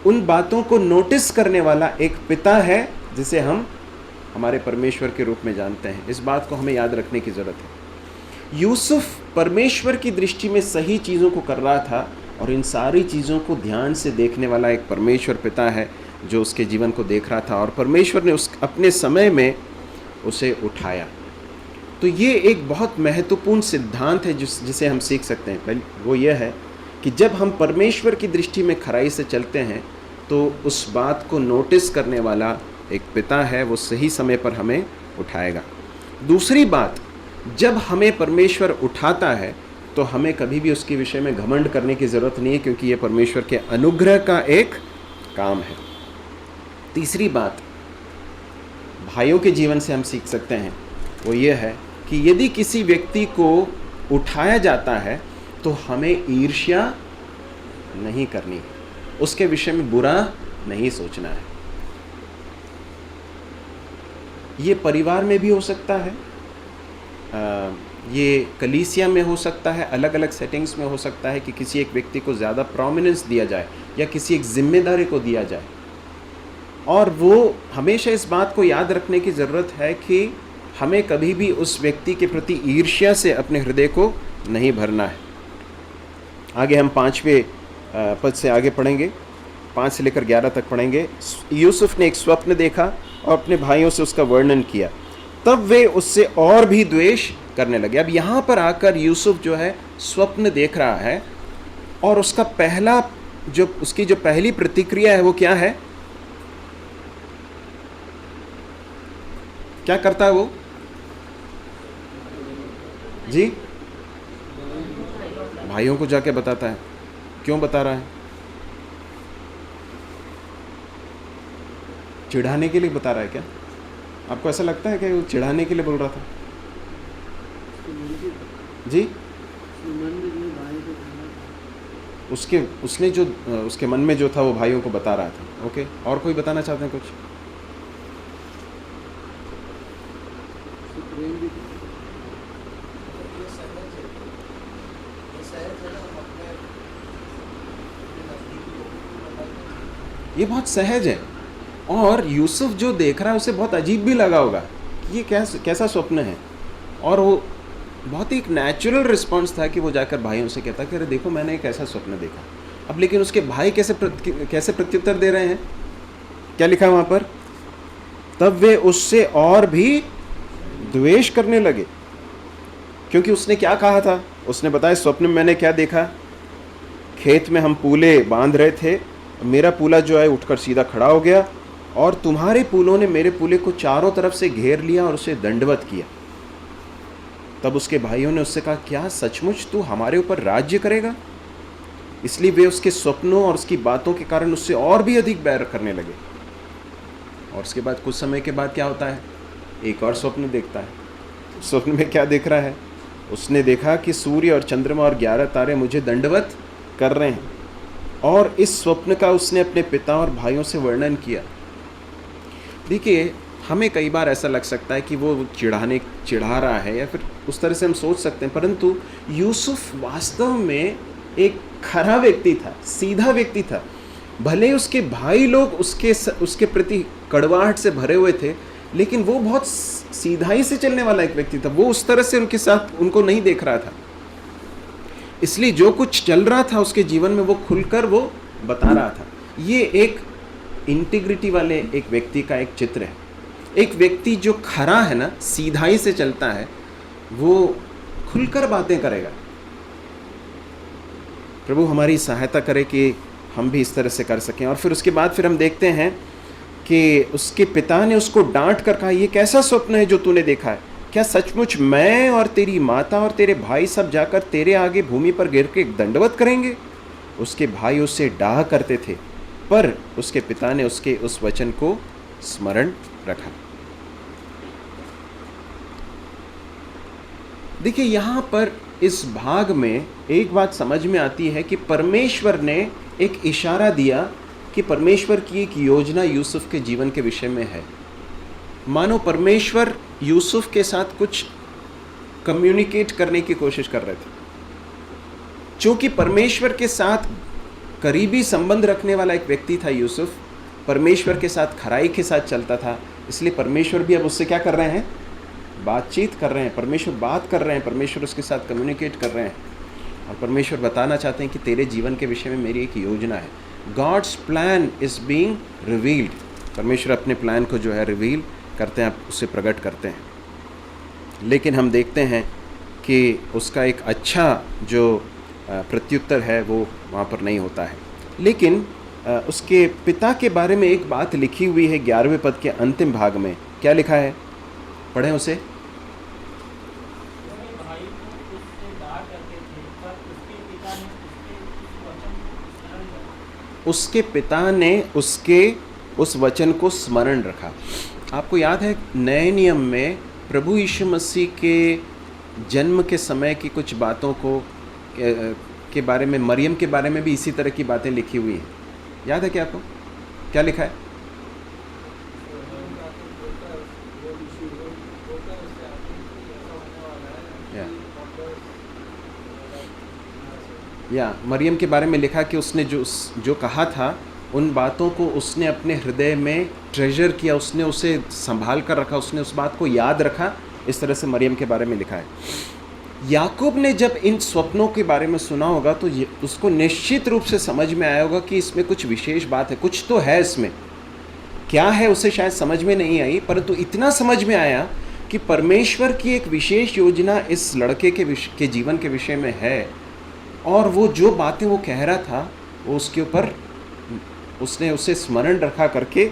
उन बातों को नोटिस करने वाला एक पिता है जिसे हम हमारे परमेश्वर के रूप में जानते हैं। इस बात को हमें याद रखने की ज़रूरत है। यूसुफ परमेश्वर की दृष्टि में सही चीज़ों को कर रहा था और इन सारी चीज़ों को ध्यान से देखने वाला एक परमेश्वर पिता है जो उसके जीवन को देख रहा था और परमेश्वर ने अपने समय में उसे उठाया। तो ये एक बहुत महत्वपूर्ण सिद्धांत है जिसे हम सीख सकते हैं। वो यह है कि जब हम परमेश्वर की दृष्टि में खराई से चलते हैं तो उस बात को नोटिस करने वाला एक पिता है, वो सही समय पर हमें उठाएगा। दूसरी बात, जब हमें परमेश्वर उठाता है तो हमें कभी भी उसके विषय में घमंड करने की ज़रूरत नहीं है, क्योंकि ये परमेश्वर के अनुग्रह का एक काम है। तीसरी बात भाइयों के जीवन से हम सीख सकते हैं, वो ये है कि यदि किसी व्यक्ति को उठाया जाता है तो हमें ईर्ष्या नहीं करनी है, उसके विषय में बुरा नहीं सोचना है। ये परिवार में भी हो सकता है, ये कलीसिया में हो सकता है, अलग अलग सेटिंग्स में हो सकता है कि किसी एक व्यक्ति को ज़्यादा प्रोमिनेंस दिया जाए या किसी एक जिम्मेदारी को दिया जाए, और वो हमेशा इस बात को याद रखने की ज़रूरत है कि हमें कभी भी उस व्यक्ति के प्रति ईर्ष्या से अपने हृदय को नहीं भरना है। आगे हम 5वें पद से आगे पढ़ेंगे, 5 से लेकर 11 तक पढ़ेंगे। यूसुफ ने एक स्वप्न देखा और अपने भाइयों से उसका वर्णन किया, तब वे उससे और भी द्वेष करने लगे। अब यहाँ पर आकर यूसुफ जो है स्वप्न देख रहा है और उसका उसकी जो पहली प्रतिक्रिया है वो क्या है? क्या करता है वो जी? भाइयों को जाके बताता है। क्यों बता रहा है? चिढ़ाने के लिए बता रहा है क्या? आपको ऐसा लगता है कि वो चिढ़ाने के लिए बोल रहा था? जी, उसके मन में जो था वो भाइयों को बता रहा था। ओके, और कोई बताना चाहते हैं कुछ? ये बहुत सहज है और यूसुफ जो देख रहा है उसे बहुत अजीब भी लगा होगा कि ये कैसा स्वप्न है, और वो बहुत ही एक नेचुरल रिस्पॉन्स था कि वो जाकर भाइयों से कहता कि अरे देखो मैंने एक ऐसा स्वप्न देखा। अब लेकिन उसके भाई कैसे प्रत्युत्तर दे रहे हैं? क्या लिखा है वहाँ पर? तब वे उससे और भी द्वेष करने लगे, क्योंकि उसने क्या कहा था? उसने बताया स्वप्न में मैंने क्या देखा, खेत में हम पूले बांध रहे थे, मेरा पूला जो है उठकर सीधा खड़ा हो गया और तुम्हारे पूलों ने मेरे पूले को चारों तरफ से घेर लिया और उसे दंडवत किया। तब उसके भाइयों ने उससे कहा, क्या सचमुच तू हमारे ऊपर राज्य करेगा? इसलिए वे उसके स्वप्नों और उसकी बातों के कारण उससे और भी अधिक बैर करने लगे। और उसके बाद कुछ समय के बाद क्या होता है? एक और स्वप्न देखता है। स्वप्न में क्या देख रहा है? उसने देखा कि सूर्य और चंद्रमा और 11 तारे मुझे दंडवत कर रहे हैं, और इस स्वप्न का उसने अपने पिता और भाइयों से वर्णन किया। देखिए, हमें कई बार ऐसा लग सकता है कि वो चिढ़ा रहा है, या फिर उस तरह से हम सोच सकते हैं, परंतु यूसुफ वास्तव में एक खरा व्यक्ति था, सीधा व्यक्ति था। भले उसके भाई लोग उसके प्रति कड़वाहट से भरे हुए थे, लेकिन वो बहुत सीधाई से चलने वाला एक व्यक्ति था। वो उस तरह से उनके साथ उनको नहीं देख रहा था, इसलिए जो कुछ चल रहा था उसके जीवन में वो खुलकर वो बता रहा था। ये एक इंटीग्रिटी वाले एक व्यक्ति का एक चित्र है। एक व्यक्ति जो खरा है ना, सीधाई से चलता है, वो खुलकर बातें करेगा। प्रभु हमारी सहायता करे कि हम भी इस तरह से कर सकें। और फिर उसके बाद फिर हम देखते हैं कि उसके पिता ने उसको डांट कर कहा, ये कैसा स्वप्न है जो तूने देखा है? क्या सचमुच मैं और तेरी माता और तेरे भाई सब जाकर तेरे आगे भूमि पर गिर के दंडवत करेंगे? उसके भाई उससे डाह करते थे, पर उसके पिता ने उसके उस वचन को स्मरण रखा। देखिए, यहाँ पर इस भाग में एक बात समझ में आती है कि परमेश्वर ने एक इशारा दिया कि परमेश्वर की एक योजना यूसुफ के जीवन के विषय में है। मानो परमेश्वर यूसुफ के साथ कुछ कम्युनिकेट करने की कोशिश कर रहे थे। चूंकि परमेश्वर के साथ करीबी संबंध रखने वाला एक व्यक्ति था यूसुफ, परमेश्वर के साथ खराई के साथ चलता था, इसलिए परमेश्वर भी अब उससे क्या कर रहे हैं? बातचीत कर रहे हैं। परमेश्वर बात कर रहे हैं, परमेश्वर उसके साथ कम्युनिकेट कर रहे हैं और परमेश्वर बताना चाहते हैं कि तेरे जीवन के विषय में मेरी एक योजना है। God's plan is being revealed. परमेश्वर अपने प्लान को जो है रिवील करते हैं, उसे प्रकट करते हैं। लेकिन हम देखते हैं कि उसका एक अच्छा जो प्रत्युत्तर है वो वहाँ पर नहीं होता है। लेकिन उसके पिता के बारे में एक बात लिखी हुई है 11वें पद के अंतिम भाग में। क्या लिखा है? पढ़ें उसे। भाई को उससे डाह करते थे, पर उसके पिता ने उसके पिता ने उसके उस वचन को स्मरण रखा। आपको याद है नए नियम में प्रभु यीशु मसीह के जन्म के समय की कुछ बातों को के बारे में, मरियम के बारे में भी इसी तरह की बातें लिखी हुई हैं। याद है क्या आपको? क्या लिखा है? या मरियम के बारे में लिखा कि उसने जो कहा था उन बातों को उसने अपने हृदय में ट्रेजर किया, उसने उसे संभाल कर रखा, उसने उस बात को याद रखा। इस तरह से मरियम के बारे में लिखा है। याकूब ने जब इन स्वप्नों के बारे में सुना होगा तो उसको निश्चित रूप से समझ में आया होगा कि इसमें कुछ विशेष बात है, कुछ तो है इसमें। क्या है उसे शायद समझ में नहीं आई, परंतु इतना समझ में आया कि परमेश्वर की एक विशेष योजना इस लड़के के जीवन के विषय में है। और वो जो बातें वो कह रहा था वो उसके ऊपर उसने उसे स्मरण रखा करके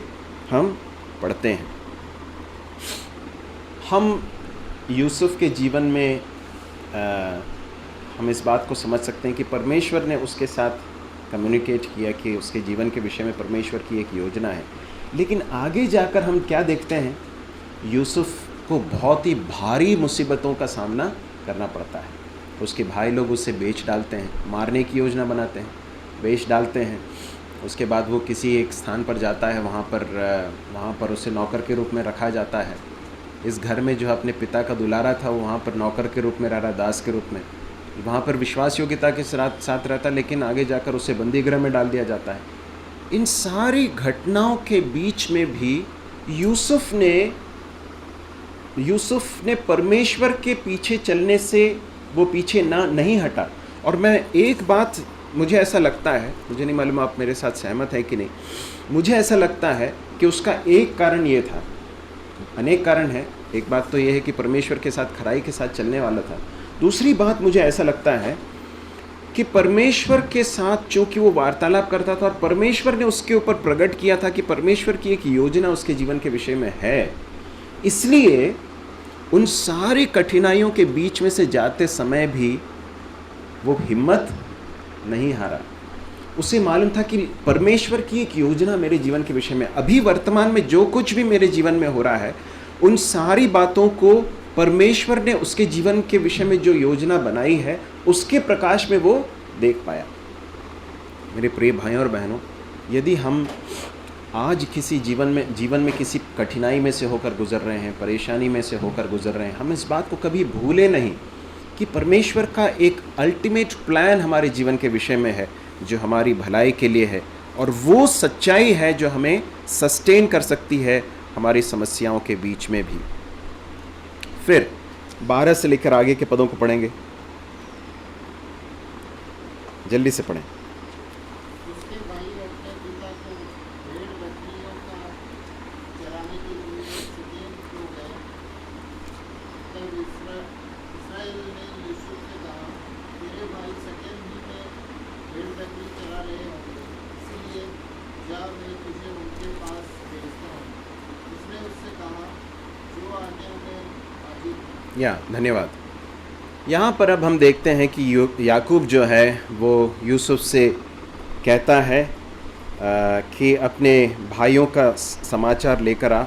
हम पढ़ते हैं। हम यूसुफ के जीवन में हम इस बात को समझ सकते हैं कि परमेश्वर ने उसके साथ कम्युनिकेट किया कि उसके जीवन के विषय में परमेश्वर की एक योजना है। लेकिन आगे जाकर हम क्या देखते हैं? यूसुफ को बहुत ही भारी मुसीबतों का सामना करना पड़ता है। उसके भाई लोग उसे बेच डालते हैं, मारने की योजना बनाते हैं, बेच डालते हैं। उसके बाद वो किसी एक स्थान पर जाता है, वहाँ पर उसे नौकर के रूप में रखा जाता है। इस घर में जो अपने पिता का दुलारा था वो वहाँ पर नौकर के रूप में रह रहा, दास के रूप में। वहाँ पर विश्वास योग्यता के साथ रहता, लेकिन आगे जाकर उसे बंदी गृह में डाल दिया जाता है। इन सारी घटनाओं के बीच में भी यूसुफ ने परमेश्वर के पीछे चलने से वो पीछे नहीं हटा। और मैं एक बात, मुझे ऐसा लगता है, मुझे नहीं मालूम आप मेरे साथ सहमत हैं कि नहीं, मुझे ऐसा लगता है कि उसका एक कारण ये था, अनेक कारण है। एक बात तो ये है कि परमेश्वर के साथ खराई के साथ चलने वाला था। दूसरी बात मुझे ऐसा लगता है कि परमेश्वर के साथ चूंकि वो वार्तालाप करता था और परमेश्वर ने उसके ऊपर प्रकट किया था कि परमेश्वर की एक योजना उसके जीवन के विषय में है, इसलिए उन सारी कठिनाइयों के बीच में से जाते समय भी वो हिम्मत नहीं हारा। उसे मालूम था कि परमेश्वर की एक योजना मेरे जीवन के विषय में, अभी वर्तमान में जो कुछ भी मेरे जीवन में हो रहा है, उन सारी बातों को परमेश्वर ने उसके जीवन के विषय में जो योजना बनाई है उसके प्रकाश में वो देख पाया। मेरे प्रिय भाइयों और बहनों, यदि हम आज किसी जीवन में किसी कठिनाई में से होकर गुजर रहे हैं, परेशानी में से होकर गुजर रहे हैं, हम इस बात को कभी भूले नहीं कि परमेश्वर का एक अल्टीमेट प्लान हमारे जीवन के विषय में है जो हमारी भलाई के लिए है, और वो सच्चाई है जो हमें सस्टेन कर सकती है हमारी समस्याओं के बीच में भी। फिर 12 से लेकर आगे के पदों को पढ़ेंगे, जल्दी से पढ़ें। उसके भाई इसराइल ने यूसुफ से कहा, तेरे भाई शकेम ही में भेड़ बकरी चरा रहे होंगे, इसलिए जा, मैं तुझे उनके पास भेजता हूँ। उसने उससे कहा, जो आज्ञा में हाजिर हूँ। धन्यवाद। यहाँ पर अब हम देखते हैं कि याकूब जो है वो यूसुफ से कहता है कि अपने भाइयों का समाचार लेकर आ,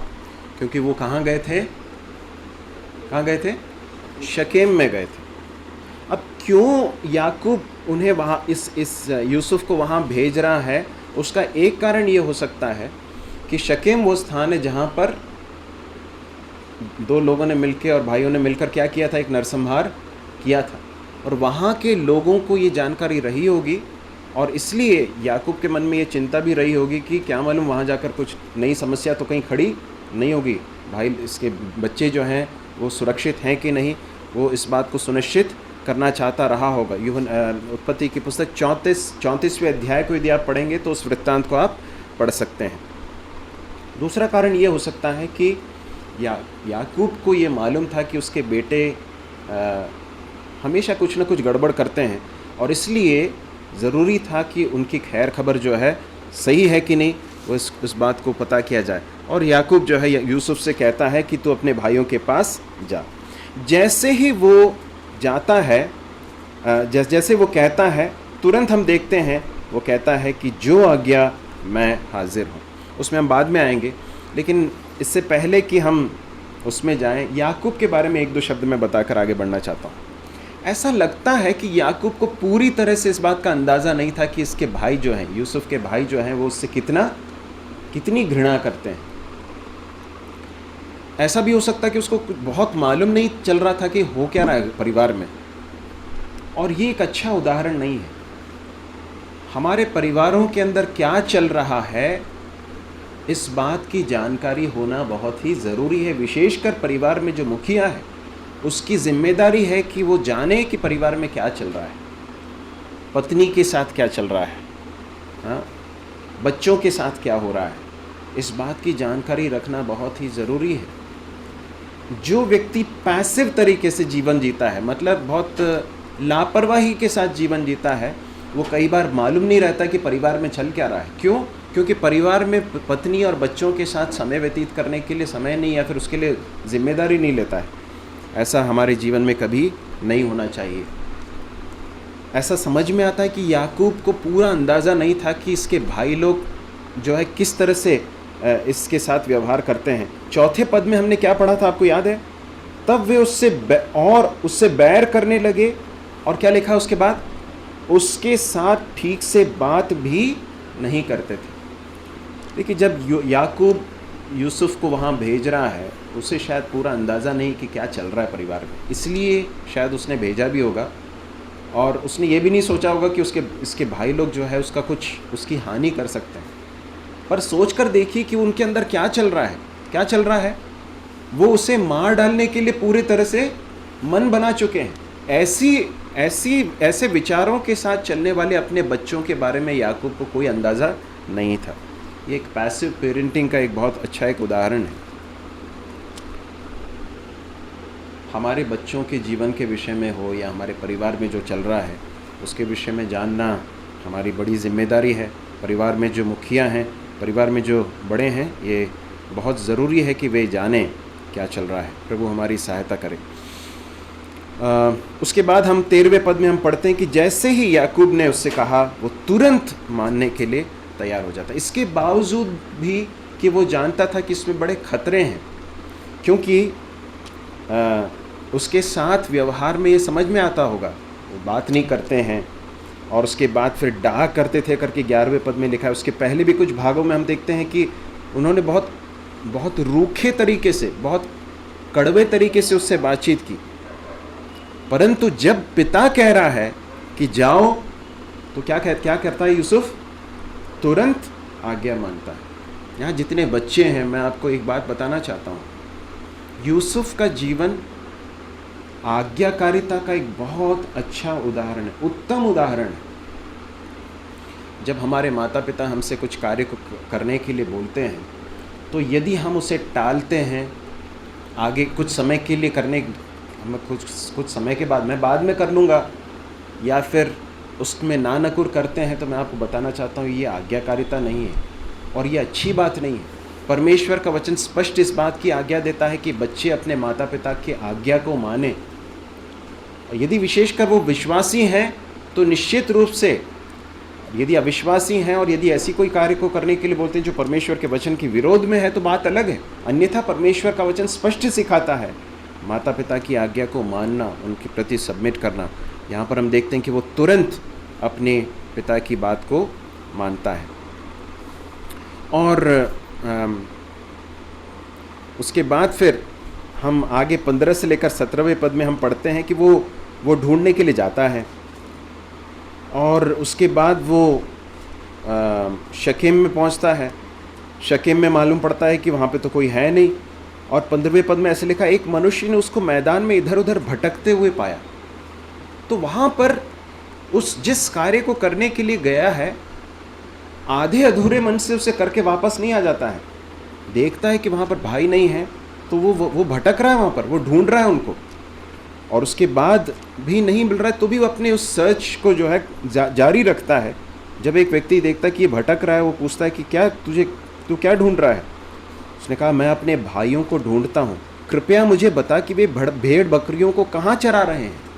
क्योंकि वो कहाँ गए थे? कहाँ गए थे? शकेम में गए थे। अब क्यों याकूब उन्हें वहाँ इस यूसुफ को वहाँ भेज रहा है? उसका एक कारण ये हो सकता है कि शकेम वो स्थान है जहाँ पर दो लोगों ने मिलकर और भाइयों ने मिलकर क्या किया था? एक नरसंहार किया था, और वहाँ के लोगों को ये जानकारी रही होगी, और इसलिए याकूब के मन में ये चिंता भी रही होगी कि क्या मालूम वहाँ जाकर कुछ नई समस्या तो कहीं खड़ी नहीं होगी, भाई इसके बच्चे जो हैं वो सुरक्षित हैं कि नहीं। वो इस बात को सुनिश्चित करना चाहता रहा होगा। उत्पत्ति की पुस्तक 34वें अध्याय को यदि आप पढ़ेंगे तो उस वृत्तांत को आप पढ़ सकते हैं। दूसरा कारण ये हो सकता है कि याकूब को ये मालूम था कि उसके बेटे हमेशा कुछ ना कुछ गड़बड़ करते हैं, और इसलिए ज़रूरी था कि उनकी खैर खबर जो है सही है कि नहीं वो इस बात को पता किया जाए। और याकूब जो है यूसुफ से कहता है कि तू अपने भाइयों के पास जा। जैसे ही वो जाता है, जैसे वो कहता है, तुरंत हम देखते हैं वो कहता है कि जो आज्ञा मैं हाजिर हूँ। उसमें हम बाद में आएंगे, लेकिन इससे पहले कि हम उसमें जाएं, याकूब के बारे में एक दो शब्द मैं बताकर आगे बढ़ना चाहता हूँ। ऐसा लगता है कि याकूब को पूरी तरह से इस बात का अंदाज़ा नहीं था कि इसके भाई जो हैं, यूसुफ के भाई जो हैं, वो उससे कितनी घृणा करते हैं। ऐसा भी हो सकता है कि उसको बहुत मालूम नहीं चल रहा था कि हो क्या रहा है परिवार में। और ये एक अच्छा उदाहरण नहीं है। हमारे परिवारों के अंदर क्या चल रहा है, इस बात की जानकारी होना बहुत ही ज़रूरी है। विशेषकर परिवार में जो मुखिया है, उसकी जिम्मेदारी है कि वो जाने कि परिवार में क्या चल रहा है, पत्नी के साथ क्या चल रहा है, हाँ, बच्चों के साथ क्या हो रहा है। इस बात की जानकारी रखना बहुत ही ज़रूरी है। जो व्यक्ति पैसिव तरीके से जीवन जीता है, मतलब बहुत लापरवाही के साथ जीवन जीता है, वो कई बार मालूम नहीं रहता कि परिवार में चल क्या रहा है। क्यों? क्योंकि परिवार में पत्नी और बच्चों के साथ समय व्यतीत करने के लिए समय नहीं, या फिर उसके लिए जिम्मेदारी नहीं लेता है। ऐसा हमारे जीवन में कभी नहीं होना चाहिए। ऐसा समझ में आता है कि याकूब को पूरा अंदाज़ा नहीं था कि इसके भाई लोग जो है किस तरह से इसके साथ व्यवहार करते हैं। चौथे पद में हमने क्या पढ़ा था, आपको याद है? तब वे उससे बैर करने लगे, और क्या लिखा उसके बाद? उसके साथ ठीक से बात भी नहीं करते थे। देखिए, जब याकूब यूसुफ को वहाँ भेज रहा है, उसे शायद पूरा अंदाज़ा नहीं कि क्या चल रहा है परिवार में, इसलिए शायद उसने भेजा भी होगा। और उसने ये भी नहीं सोचा होगा कि इसके भाई लोग जो है उसकी हानि कर सकते हैं। पर सोच कर देखिए कि उनके अंदर क्या चल रहा है। वो उसे मार डालने के लिए पूरी तरह से मन बना चुके हैं। ऐसे विचारों के साथ चलने वाले अपने बच्चों के बारे में याकूब को कोई अंदाज़ा नहीं था। ये एक पैसिव पेरेंटिंग का एक बहुत अच्छा एक उदाहरण है। हमारे बच्चों के जीवन के विषय में हो या हमारे परिवार में जो चल रहा है उसके विषय में जानना हमारी बड़ी जिम्मेदारी है। परिवार में जो मुखिया हैं, परिवार में जो बड़े हैं, ये बहुत ज़रूरी है कि वे जानें क्या चल रहा है। प्रभु हमारी सहायता करे। उसके बाद हम 13वें पद में हम पढ़ते हैं कि जैसे ही याकूब ने उससे कहा, वो तुरंत मानने के लिए तैयार हो जाता। इसके बावजूद भी कि वो जानता था कि इसमें बड़े खतरे हैं, क्योंकि उसके साथ व्यवहार में ये समझ में आता होगा, वो बात नहीं करते हैं और उसके बाद फिर डाह करते थे करके 11वें पद में लिखा है। उसके पहले भी कुछ भागों में हम देखते हैं कि उन्होंने बहुत रूखे तरीके से, बहुत कड़वे तरीके से उससे बातचीत की। परंतु जब पिता कह रहा है कि जाओ, तो क्या करता है यूसुफ? तुरंत आज्ञा मानता है। यहाँ जितने बच्चे हैं, मैं आपको एक बात बताना चाहता हूँ, यूसुफ का जीवन आज्ञाकारिता का एक बहुत अच्छा उदाहरण है, उत्तम उदाहरण है। जब हमारे माता पिता हमसे कुछ कार्य को करने के लिए बोलते हैं, तो यदि हम उसे टालते हैं, आगे कुछ समय के लिए करने हमें कुछ समय के बाद मैं बाद में कर लूँगा, या फिर उसमें नानकुर करते हैं, तो मैं आपको बताना चाहता हूँ ये आज्ञाकारिता नहीं है और ये अच्छी बात नहीं है। परमेश्वर का वचन स्पष्ट इस बात की आज्ञा देता है कि बच्चे अपने माता पिता की आज्ञा को माने। यदि विशेषकर वो विश्वासी हैं तो निश्चित रूप से, यदि अविश्वासी हैं और यदि ऐसी कोई कार्य को करने के लिए बोलते हैं जो परमेश्वर के वचन के विरोध में है तो बात अलग है। अन्यथा परमेश्वर का वचन स्पष्ट सिखाता है माता पिता की आज्ञा को मानना, उनके प्रति सबमिट करना। यहाँ पर हम देखते हैं कि वो तुरंत अपने पिता की बात को मानता है। और उसके बाद फिर हम आगे 15 से लेकर 17वें पद में हम पढ़ते हैं कि वो ढूंढने के लिए जाता है, और उसके बाद वो शकेम में पहुंचता है। शकेम में मालूम पड़ता है कि वहाँ पे तो कोई है नहीं, और 15वें पद में ऐसे लिखा, एक मनुष्य ने उसको मैदान में इधर उधर भटकते हुए पाया। तो वहाँ पर उस जिस कार्य को करने के लिए गया है, आधे अधूरे मन से उसे करके वापस नहीं आ जाता है। देखता है कि वहाँ पर भाई नहीं है, तो वो भटक रहा है वहाँ पर, वो ढूंढ रहा है उनको, और उसके बाद भी नहीं मिल रहा है तो भी वो अपने उस सर्च को जो है जारी रखता है। जब एक व्यक्ति देखता है कि ये भटक रहा है, वो पूछता है कि तू क्या ढूंढ रहा है? उसने कहा, मैं अपने भाइयों को ढूंढता हूँ, कृपया मुझे बता कि वे भेड़ बकरियों को कहाँ चरा रहे हैं।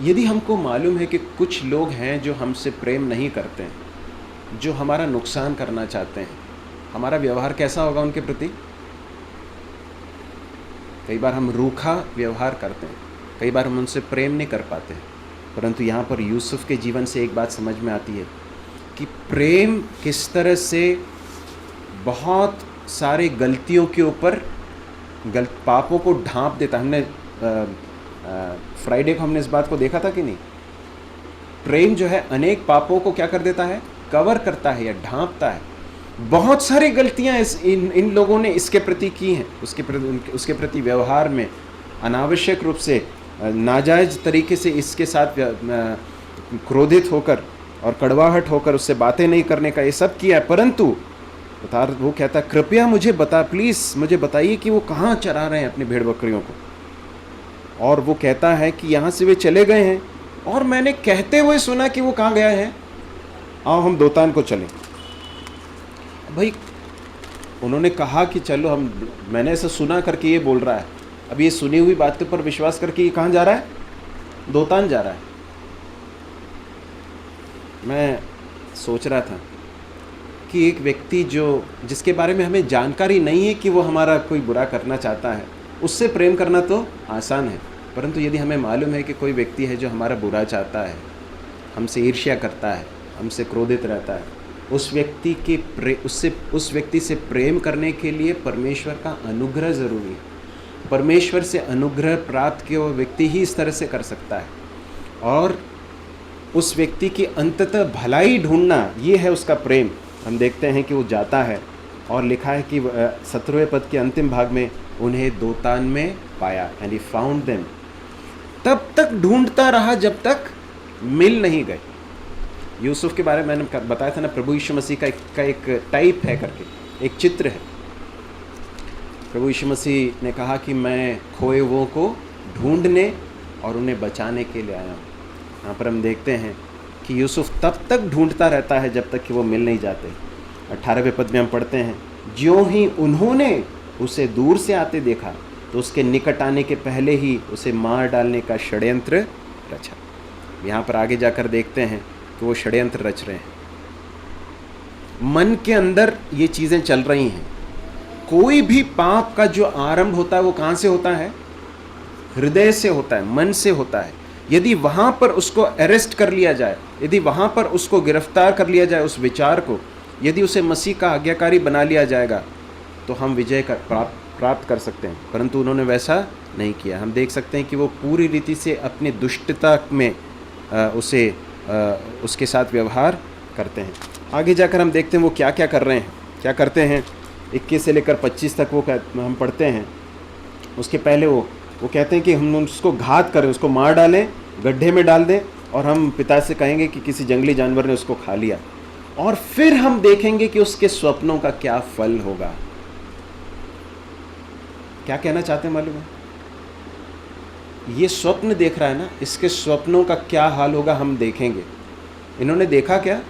यदि हमको मालूम है कि कुछ लोग हैं जो हमसे प्रेम नहीं करते हैं, जो हमारा नुकसान करना चाहते हैं, हमारा व्यवहार कैसा होगा उनके प्रति? कई बार हम रूखा व्यवहार करते हैं, कई बार हम उनसे प्रेम नहीं कर पाते हैं। परंतु यहाँ पर यूसुफ के जीवन से एक बात समझ में आती है कि प्रेम किस तरह से बहुत सारे गलतियों के ऊपर पापों को ढांप देता। हमने फ्राइडे को हमने इस बात को देखा था कि नहीं? प्रेम जो है अनेक पापों को क्या कर देता है? कवर करता है या ढांपता है। बहुत सारी गलतियां इन लोगों ने इसके प्रति की हैं, उसके प्रति व्यवहार में अनावश्यक रूप से नाजायज़ तरीके से इसके साथ क्रोधित होकर और कड़वाहट होकर उससे बातें नहीं करने का ये सब किया है। परंतु वो कहता है, कृपया मुझे प्लीज़ मुझे बताइए कि वो कहाँ चरा रहे हैं अपनी भेड़ बकरियों को। और वो कहता है कि यहाँ से वे चले गए हैं और मैंने कहते हुए सुना कि वो कहाँ गए हैं, आओ हम दोतान को चलें। भाई उन्होंने कहा कि चलो मैंने ऐसा सुना करके ये बोल रहा है। अब ये सुनी हुई बातों पर विश्वास करके ये कहाँ जा रहा है? दोतान जा रहा है। मैं सोच रहा था कि एक व्यक्ति जिसके बारे में हमें जानकारी नहीं है कि वो हमारा कोई बुरा करना चाहता है, उससे प्रेम करना तो आसान है। परंतु यदि हमें मालूम है कि कोई व्यक्ति है जो हमारा बुरा चाहता है, हमसे ईर्ष्या करता है, हमसे क्रोधित रहता है, उस व्यक्ति से प्रेम करने के लिए परमेश्वर का अनुग्रह ज़रूरी है। परमेश्वर से अनुग्रह प्राप्त किया हुआ व्यक्ति ही इस तरह से कर सकता है। और उस व्यक्ति की अंततः भलाई ढूंढना, ये है उसका प्रेम। हम देखते हैं कि वो जाता है और लिखा है कि 17वें पद के अंतिम भाग में उन्हें दोतान में पाया, एंड ही फाउंड देम। तब तक ढूंढता रहा जब तक मिल नहीं गए। यूसुफ के बारे में मैंने बताया था ना, प्रभु यीशु मसीह का एक टाइप है करके, एक चित्र है। प्रभु यीशु मसीह ने कहा कि मैं खोए हुओं को ढूंढने और उन्हें बचाने के लिए आया हूँ। यहाँ पर हम देखते हैं कि यूसुफ तब तक ढूंढता रहता है जब तक कि वो मिल नहीं जाते। 18वें पद में हम पढ़ते हैं, ज्यों ही उन्होंने उसे दूर से आते देखा तो उसके निकट आने के पहले ही उसे मार डालने का षड्यंत्र रचा। यहाँ पर आगे जाकर देखते हैं कि वो षड्यंत्र रच रहे हैं। मन के अंदर ये चीज़ें चल रही हैं। कोई भी पाप का जो आरंभ होता है वो कहाँ से होता है? हृदय से होता है, मन से होता है। यदि वहाँ पर उसको अरेस्ट कर लिया जाए, यदि वहाँ पर उसको गिरफ्तार कर लिया जाए, उस विचार को, यदि उसे मसीह का आज्ञाकारी बना लिया जाएगा तो हम विजय प्राप्त कर सकते हैं। परंतु उन्होंने वैसा नहीं किया। हम देख सकते हैं कि वो पूरी रीति से अपनी दुष्टता में उसके साथ व्यवहार करते हैं। आगे जाकर हम देखते हैं वो क्या क्या कर रहे हैं, क्या करते हैं। 21 से लेकर 25 तक हम पढ़ते हैं। उसके पहले वो कहते हैं कि हम उसको घात करें, उसको मार डालें, गड्ढे में डाल दें, और हम पिता से कहेंगे कि किसी जंगली जानवर ने उसको खा लिया। और फिर हम देखेंगे कि उसके स्वप्नों का क्या फल होगा। क्या कहना चाहते हैं मालूम है? ये स्वप्न देख रहा है ना, इसके स्वप्नों का क्या हाल होगा हम देखेंगे। इन्होंने देखा क्या?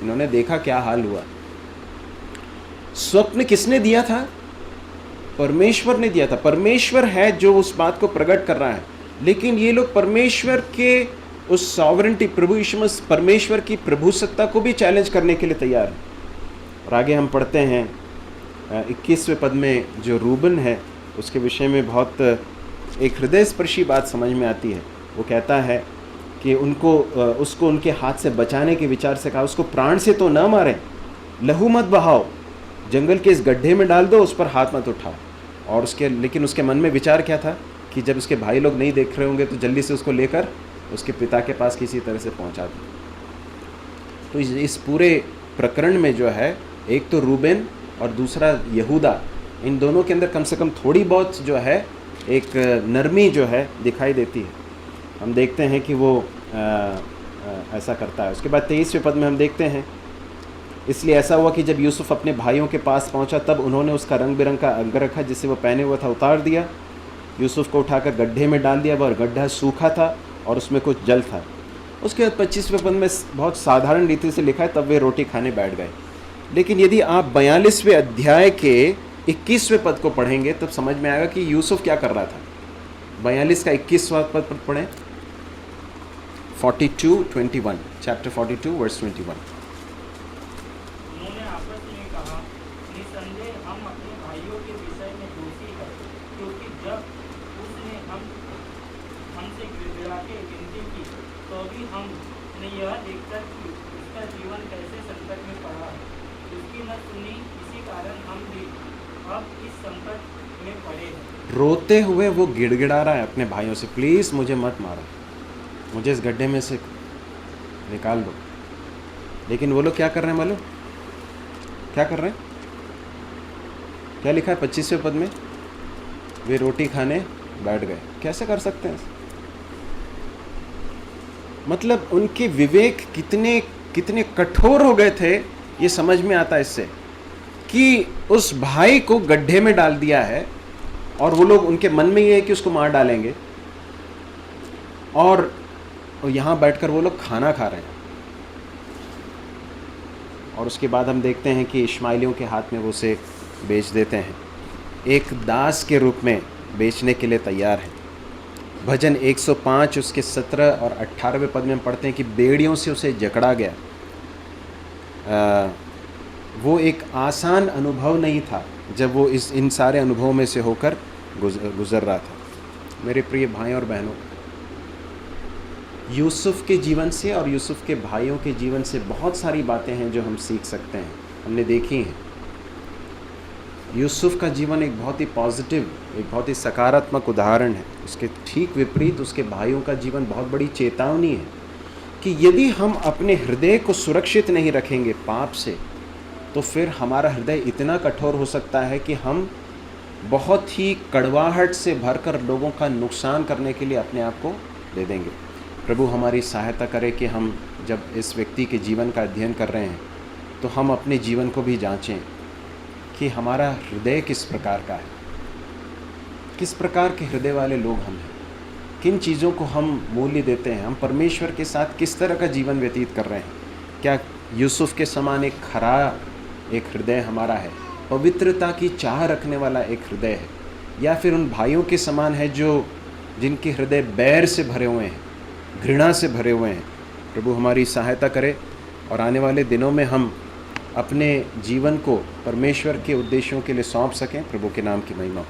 इन्होंने देखा क्या हाल हुआ। स्वप्न किसने दिया था? परमेश्वर ने दिया था। परमेश्वर है जो उस बात को प्रकट कर रहा है, लेकिन ये लोग परमेश्वर के उस सॉवरेंटी, प्रभु यीशु मसीह परमेश्वर की प्रभु सत्ता को भी चैलेंज करने के लिए तैयार है। और आगे हम पढ़ते हैं 21वें पद में, जो रूबन है उसके विषय में बहुत एक हृदय स्पर्शी बात समझ में आती है। वो कहता है कि उसको उनके हाथ से बचाने के विचार से कहा, उसको प्राण से तो न मारें, लहू मत बहाओ, जंगल के इस गड्ढे में डाल दो, उस पर हाथ मत उठाओ। और लेकिन उसके मन में विचार क्या था कि जब उसके भाई लोग नहीं देख रहे होंगे तो जल्दी से उसको लेकर उसके पिता के पास किसी तरह से पहुंचा दो। तो इस पूरे प्रकरण में जो है, एक तो रूबेन और दूसरा यहूदा, इन दोनों के अंदर कम से कम थोड़ी बहुत जो है एक नरमी जो है दिखाई देती है। हम देखते हैं कि वो ऐसा करता है। उसके बाद 23वें पद में हम देखते हैं, इसलिए ऐसा हुआ कि जब यूसुफ अपने भाइयों के पास पहुंचा तब उन्होंने उसका रंग बिरंगा अंगरखा जिसे वो पहने हुआ था उतार दिया, यूसुफ को उठाकर गड्ढे में डाल दिया। वह गड्ढा सूखा था और उसमें कुछ जल था। उसके बाद 25वें पद में बहुत साधारण रीति से लिखा है, तब वे रोटी खाने बैठ गए। लेकिन यदि आप 42वें अध्याय के 21वें पद को पढ़ेंगे तब समझ में आएगा कि यूसुफ क्या कर रहा था। 42 का 21वां पद पर पढ़ें, 42:21, चैप्टर 42 वर्स 21। उन्होंने आपस में कहा, निसंदेह हम अपने भाइयों के विषय में दोषी हैं, क्योंकि जब उसने हमसे गिड़गिड़ा के विनती की तो भी हमने यह देखकर कि उसका जीवन कैसे संकट में पड़ा है, उसकी न सुनी, इसी कारण हम भी अब इस संकट में पड़े हैं। रोते हुए वो गिड़गिड़ा रहा है अपने भाइयों से, प्लीज़ मुझे मत मारो, मुझे इस गड्ढे में से निकाल दो। लेकिन वो लोग क्या कर रहे हैं मालूम? क्या कर रहे हैं? क्या लिखा है 25वें पद में? वे रोटी खाने बैठ गए। कैसे कर सकते हैं? मतलब उनके विवेक कितने कठोर हो गए थे, ये समझ में आता है इससे कि उस भाई को गड्ढे में डाल दिया है और वो लोग, उनके मन में ये है कि उसको मार डालेंगे, और यहाँ बैठकर वो लोग खाना खा रहे हैं। और उसके बाद हम देखते हैं कि इश्माइलियों के हाथ में वो उसे बेच देते हैं, एक दास के रूप में बेचने के लिए तैयार है। भजन 105 उसके 17 और 18वें पद में हम पढ़ते हैं कि बेड़ियों से उसे जकड़ा गया। वो एक आसान अनुभव नहीं था जब वो इन सारे अनुभवों में से होकर गुजर रहा था। मेरे प्रिय भाई और बहनों, यूसुफ के जीवन से और यूसुफ के भाइयों के जीवन से बहुत सारी बातें हैं जो हम सीख सकते हैं, हमने देखी हैं। यूसुफ का जीवन एक बहुत ही पॉजिटिव, एक बहुत ही सकारात्मक उदाहरण है। उसके ठीक विपरीत उसके भाइयों का जीवन बहुत बड़ी चेतावनी है कि यदि हम अपने हृदय को सुरक्षित नहीं रखेंगे पाप से, तो फिर हमारा हृदय इतना कठोर हो सकता है कि हम बहुत ही कड़वाहट से भरकर लोगों का नुकसान करने के लिए अपने आप को दे देंगे। प्रभु हमारी सहायता करे कि हम जब इस व्यक्ति के जीवन का अध्ययन कर रहे हैं तो हम अपने जीवन को भी जांचें कि हमारा हृदय किस प्रकार का है, किस प्रकार के हृदय वाले लोग हम हैं, किन चीज़ों को हम मूल्य देते हैं, हम परमेश्वर के साथ किस तरह का जीवन व्यतीत कर रहे हैं। क्या यूसुफ के समान एक खरा एक हृदय हमारा है, पवित्रता की चाह रखने वाला एक हृदय है, या फिर उन भाइयों के समान है जिनके हृदय बैर से भरे हुए हैं, घृणा से भरे हुए हैं। प्रभु हमारी सहायता करे और आने वाले दिनों में हम अपने जीवन को परमेश्वर के उद्देश्यों के लिए सौंप सकें। प्रभु के नाम की महिमा हो।